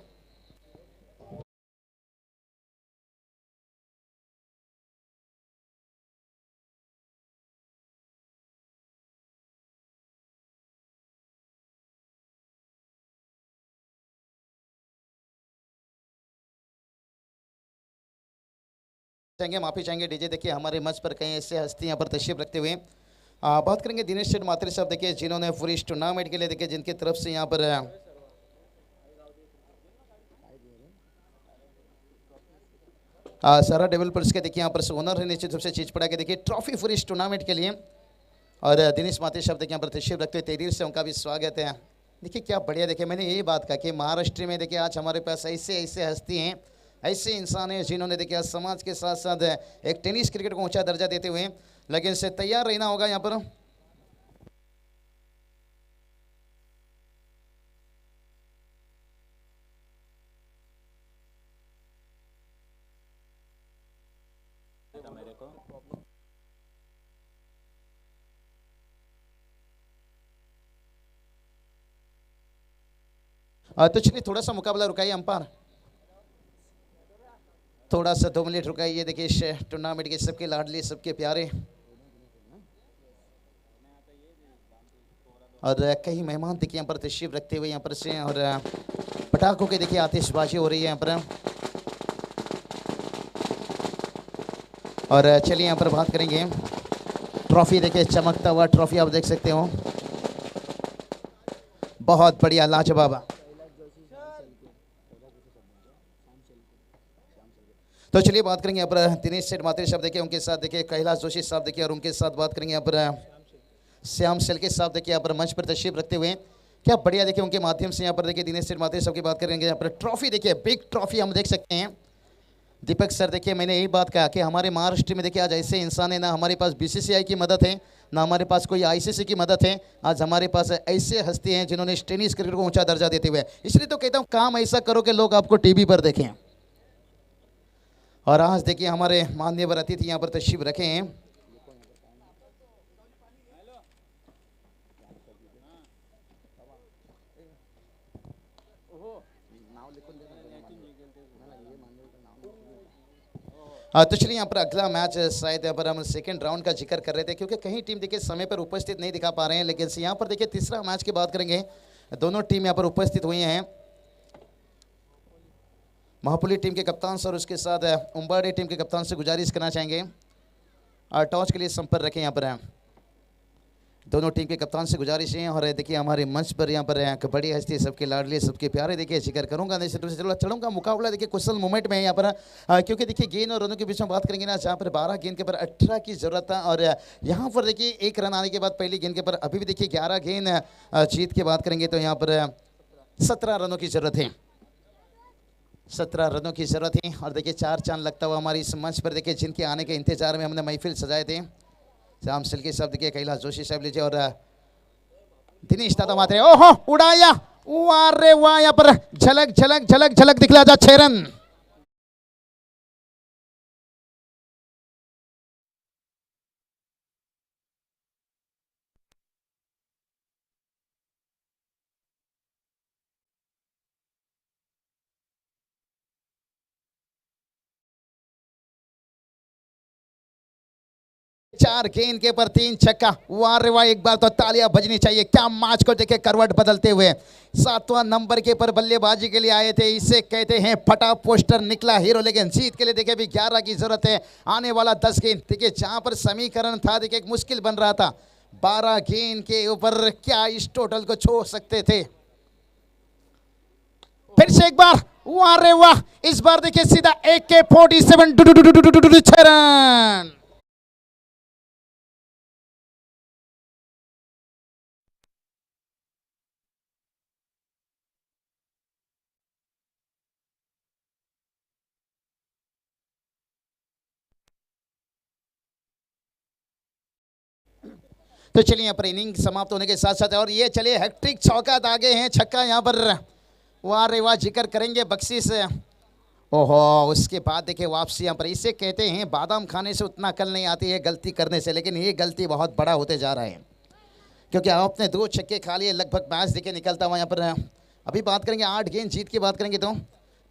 चाहेंगे माफी चाहेंगे डीजे देखिए हमारे मंच पर कहीं ऐसे हस्ती यहाँ पर तशरीफ रखते हुए बात करेंगे दिनेश शेठ मात्रे साहब देखिए जिन्होंने पूरी इस टूर्नामेंट के लिए देखिए जिनकी तरफ से यहाँ पर सारा डेवलपर्स के देखिए यहाँ पर ओनर है निश्चित रूप से चीज पड़ा के देखिए ट्रॉफी पूरी इस टूर्नामेंट के लिए। और दिनेश मात्रे साहब देखिए यहाँ पर तशरीफ रखते हुए तेदिल से उनका भी स्वागत है। देखिए क्या बढ़िया, देखिए मैंने यही बात कहा कि महाराष्ट्र में देखिए आज हमारे पास ऐसे ऐसे हस्ती हैं, ऐसे इंसान हैं जिन्होंने देखिए समाज के साथ साथ एक टेनिस क्रिकेट को ऊंचा दर्जा देते हुए, लेकिन इससे तैयार रहना होगा यहाँ पर। तो चलिए थोड़ा सा मुकाबला रुकाइए अंपायर, थोड़ा सा 2 मिनट रुकाइए। देखिए इस टूर्नामेंट के सबके लाडले सबके प्यारे और कई मेहमान देखिए यहाँ पर तशरीफ रखते हुए यहाँ पर से, और पटाखों के देखिए आतिशबाजी हो रही है यहाँ पर। और चलिए यहाँ पर बात करेंगे ट्रॉफी, देखिए चमकता हुआ ट्रॉफी आप देख सकते हो, बहुत बढ़िया लाजवाब। तो चलिए बात करेंगे यहाँ पर दिनेश सेठ मात्रे साहब देखिए, उनके साथ देखिए कैलाश जोशी साहब देखिए, और उनके साथ बात करेंगे यहाँ पर श्याम सेल्के साहब देखिए यहाँ पर मंच पर तशरीफ रखते हुए। क्या बढ़िया देखिए उनके माध्यम से यहाँ पर देखिए दिनेश सेठ मात्रे साहब की बात करेंगे। यहाँ पर ट्रॉफी देखिए, बिग ट्रॉफी हम देख सकते हैं। दीपक सर देखिए, मैंने यही बात कहा कि हमारे महाराष्ट्र में देखिए आज ऐसे इंसान है, ना हमारे पास बीसीसीआई की मदद है, ना हमारे पास कोई आईसीसी की मदद है। आज हमारे पास ऐसे हस्ती हैं जिन्होंने टेनिस क्रिकेट को ऊंचा दर्जा देते हुए, इसलिए तो कहता हूँ काम ऐसा करो कि लोग आपको टीवी पर देखें। और आज देखिए हमारे माननीय अतिथि यहाँ पर तशरीफ रखे हैं। तो चलिए यहाँ पर अगला मैच शायद यहाँ पर हम सेकंड राउंड का जिक्र कर रहे थे, क्योंकि कहीं टीम देखिए समय पर उपस्थित नहीं दिखा पा रहे हैं, लेकिन यहाँ पर देखिए तीसरा मैच की बात करेंगे। दोनों टीम यहाँ पर उपस्थित हुई हैं। महापुली टीम के कप्तान सर, उसके साथ उम्बाड़े टीम के कप्तान से गुजारिश करना चाहेंगे और टॉस के लिए संपर्क रखें। यहाँ पर दोनों टीम के कप्तान से गुजारिश है। और देखिए हमारे मंच पर यहाँ पर बड़ी हस्ती सबके लाडले सबके प्यारे देखिए जिक्र करूंगा, नहीं से चढ़ूंगा। मुकाबला देखिए कुशल मोमेंट में है यहाँ पर, क्योंकि देखिए गेंद और रनों के बीच में बात करेंगे ना, जहाँ पर 12 गेंद के ऊपर 18 की जरूरत था, और यहाँ पर देखिए 1 रन आने के बाद पहली गेंद के ऊपर अभी भी देखिए 11 गेंद जीत की बात करेंगे तो यहाँ पर 17 रनों की जरूरत है, 17 रनों की जरूरत है। और देखिए 4 चांद लगता हुआ हमारी इस मंच पर देखिए जिनके आने के इंतजार में हमने महफिल सजाए थे, श्याम सिल्के साहब देखिए, कैलाश जोशी साहब लीजिए और दिनेश दादा मात्रे। ओहो उड़ाया, वाह वाह, यहाँ पर झलक झलक झलक झलक दिखला जा 6 रन। चार गेंद के ऊपर 3 छक्का, वाह रे वाह, एक बार तो तालियां बजनी चाहिए। क्या मैच को देखे करवट बदलते हुए 7वां नंबर के ऊपर बल्लेबाजी के लिए आए थे, इसे कहते हैं फटा पोस्टर निकला हीरो। लेकिन जीत के लिए देखिए अभी 11 की जरूरत है, आने वाला 10 गेंद। देखिए जहां पर समीकरण था देखिए एक मुश्किल बन रहा था, 12 गेंद के ऊपर क्या इस टोटल को छोड़ सकते थे। फिर से एक बार, वाह रे वाह, इस बार देखिए सीधा AK-47 6 रन। तो चलिए यहाँ पर इनिंग समाप्त होने के साथ साथ, और ये चलिए हैट्रिक चौका दागे हैं, छक्का यहाँ पर, वाह रे वाह, जिक्र करेंगे बख्शीश। ओहो, उसके बाद देखिए वापसी यहाँ पर, इसे कहते हैं बादाम खाने से उतना अकल नहीं आती है गलती करने से, लेकिन ये गलती बहुत बड़ा होते जा रहा है, क्योंकि आपने 2 छक्के खा लिए, लगभग मैच देखिए निकलता हुआ यहाँ पर। अभी बात करेंगे 8 गेंद जीत की बात करेंगे तो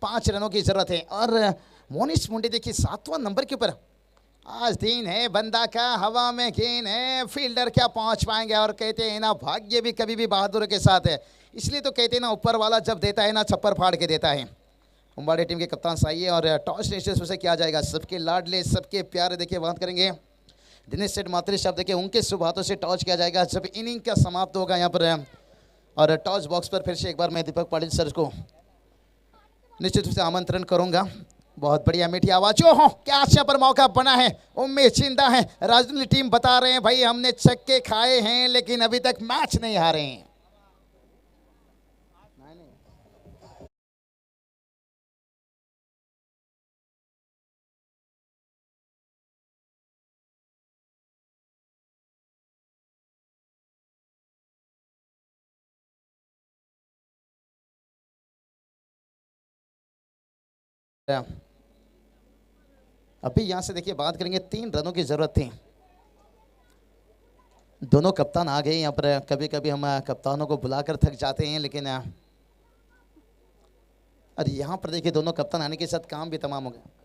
5 रनों की जरूरत है। और मोनिश मुंडे देखिए 7वां नंबर के ऊपर, आज दिन है बंदा का, हवा में गेंद है, फील्डर क्या पहुंच पाएंगे। और कहते हैं ना भाग्य भी कभी भी बहादुर के साथ है, इसलिए तो कहते हैं ना ऊपर वाला जब देता है ना छप्पर फाड़ के देता है। उम्बाड़े टीम के कप्तान साहिए और टॉस नेशनल से किया जाएगा, सबके लाडले सबके प्यारे देखिए बात करेंगे दिनेश सेठ मात्रे साहब देखिए, उनके शुभ हाथों से टॉस किया जाएगा जब इनिंग का समाप्त होगा यहाँ पर। और टॉस बॉक्स पर फिर से एक बार मैं दीपक पाटिल सर को निश्चित रूप से आमंत्रण करूंगा। बहुत बढ़िया मीठी आवाज, हो क्या अच्छा पर मौका बना है, उम्मीद जिंदा है। राजधानी टीम बता रहे हैं भाई हमने छक्के खाए हैं लेकिन अभी तक मैच नहीं हारे हैं। अभी यहां से देखिए बात करेंगे 3 रनों की जरूरत थी, दोनों कप्तान आ गए यहाँ पर। कभी कभी हम कप्तानों को बुलाकर थक जाते हैं, लेकिन और यहाँ पर देखिए दोनों कप्तान आने के साथ काम भी तमाम हो गया।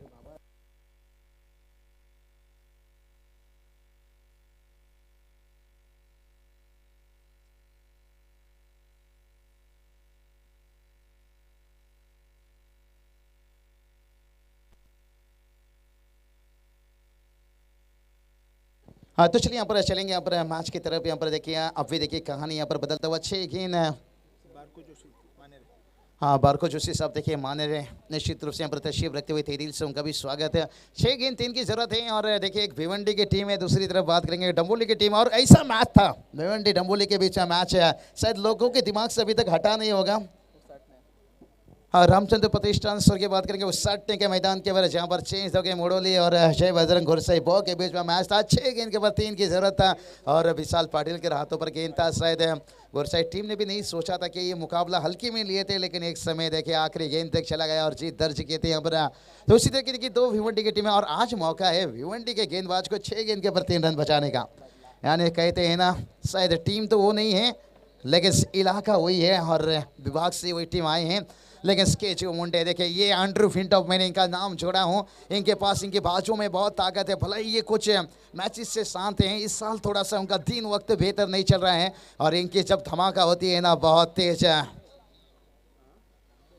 हाँ तो चलिए यहाँ पर चलेंगे यहाँ पर मैच की तरफ। यहाँ पर देखिए अब भी देखिए कहानी यहाँ पर बदलता हुआ 6 गेंद। हाँ बारको जोशी साहब देखिए माने रहे निश्चित रूप से यहाँ पर तशरीफ रखते हुए तहे दिल से उनका भी स्वागत है। 6 गेंद 3 की जरूरत है। और देखिए एक भिवंडी की टीम है, दूसरी तरफ बात करेंगे डंबोली की टीम। और ऐसा मैच था भिवंडी डंबोली के बीच में मैच है, शायद लोगों के दिमाग से अभी तक हटा नहीं होगा। हाँ रामचंद्र प्रतिष्ठान स्वर की बात करेंगे उस साटने के मैदान के बारे जहाँ पर चेंज हो गए मोडोली और जय बजरंग घुरसई बो के बीच में मैच था। 6 गेंद के बाद 3 की जरूरत था और विशाल पाटिल के हाथों पर गेंद था। शायद घुरसई टीम ने भी नहीं सोचा था कि ये मुकाबला हल्की में लिए थे, लेकिन एक समय देखिए आखिरी गेंद तक चला गया और जीत दर्ज की थी यहाँ पर। तो उसी तरह की देखिए 2 भिवंडी की टीमें और आज मौका है भिवंडी के गेंदबाज को 6 गेंद के ऊपर 3 रन बचाने का। यानी कहते हैं ना शायद टीम तो वो नहीं है लेकिन इलाका वही है और विभाग से वही टीम आए हैं। लेकिन स्केचू मुंडे देखिए ये एंड्रू फिंटॉप मैंने इनका नाम जोड़ा हूँ, इनके पास इनके बाजू में बहुत ताकत है। भले ही ये कुछ मैचेस से शांत हैं, इस साल थोड़ा सा उनका दिन वक्त बेहतर नहीं चल रहा है और इनकी जब धमाका होती है ना बहुत तेज है।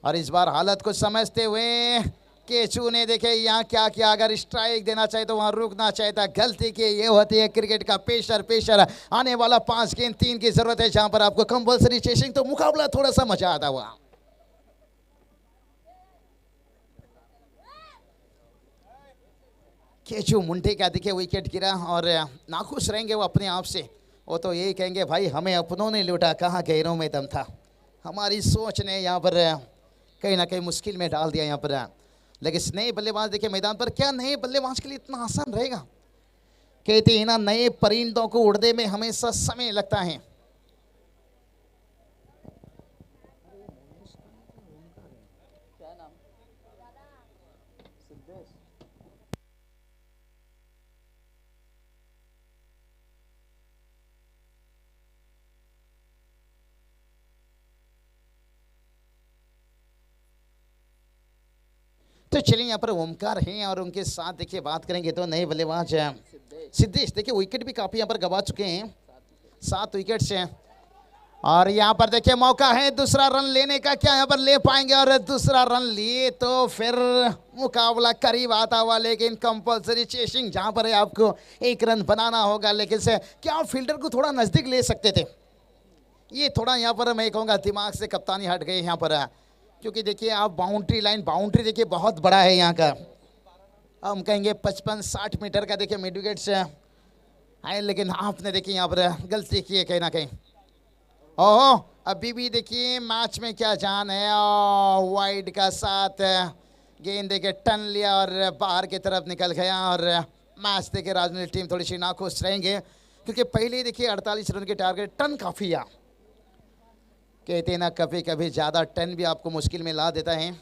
और इस बार हालत को समझते हुए केचू ने देखे यहाँ क्या किया, अगर स्ट्राइक देना चाहे तो वहाँ रुकना चाहता, गलती की ये होती है क्रिकेट का पेशर आने वाला 5 गेंद 3 की जरूरत है जहाँ पर आपको कंपल्सरी चेसिंग, तो मुकाबला थोड़ा सा मजा आता हुआ। केचू मुंडे का देखिए विकेट गिरा और नाखुश रहेंगे वो अपने आप से। वो तो यही कहेंगे भाई हमें अपनों ने लूटा, कहाँ गैरों में दम था, हमारी सोच ने यहाँ पर कहीं ना कहीं मुश्किल में डाल दिया यहाँ पर। लेकिन नए बल्लेबाज देखिए मैदान पर, क्या नए बल्लेबाज के लिए इतना आसान रहेगा? कहते हैं ना नए परिंदों को उड़ने में हमेशा समय लगता है। तो चलिए यहाँ पर ओमकार हैं और उनके साथ देखिए बात करेंगे तो नए बल्लेबाज सिद्धेश देखिए विकेट भी काफी यहाँ पर गवा चुके हैं, 7 विकेट से। और यहाँ पर देखिए मौका है दूसरा रन लेने का, क्या यहाँ पर ले पाएंगे? और दूसरा रन लिए तो फिर मुकाबला करीब आता हुआ, लेकिन कंपल्सरी चेसिंग जहाँ पर है आपको 1 रन बनाना होगा। लेकिन से क्या आप फील्डर को थोड़ा नजदीक ले सकते थे? ये थोड़ा यहाँ पर मैं कहूँगा दिमाग से कप्तानी हट गई यहाँ पर, क्योंकि देखिए आप बाउंड्री देखिए बहुत बड़ा है यहाँ का, हम कहेंगे 55-60 मीटर का देखिए मिड विकेट से है, लेकिन आपने देखिए यहाँ पर गलती की है कहीं ना कहीं। ओहो अभी भी देखिए मैच में क्या जान है, वाइड का साथ गेंद देखिए टन लिया और बाहर की तरफ निकल गया। और मैच देखिए राजनीति टीम थोड़ी सी नाखुश रहेंगे क्योंकि पहले ही देखिए 48 रन के टारगेट, टन काफ़ी है। कहते हैं ना कभी कभी ज़्यादा टन भी आपको मुश्किल में ला देता है।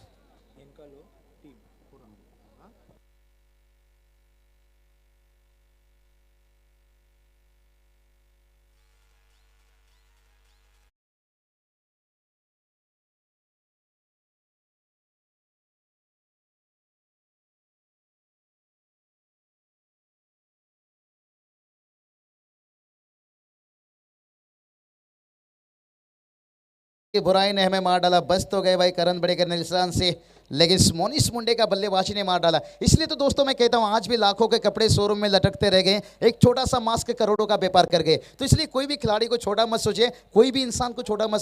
बुराई ने हमें मार डाला, बस तो गए भाई करण बड़ेकर निशान से, लेकिन मोनिश मुंडे का बल्लेबाजी ने मार डाला। इसलिए तो दोस्तों मैं कहता हूं आज भी लाखों के कपड़े शोरूम में लटकते रह गए, एक छोटा सा मास्क करोड़ों का व्यापार कर गए। तो इसलिए कोई भी खिलाड़ी को छोटा मत सोचिए, कोई भी इंसान को छोटा मत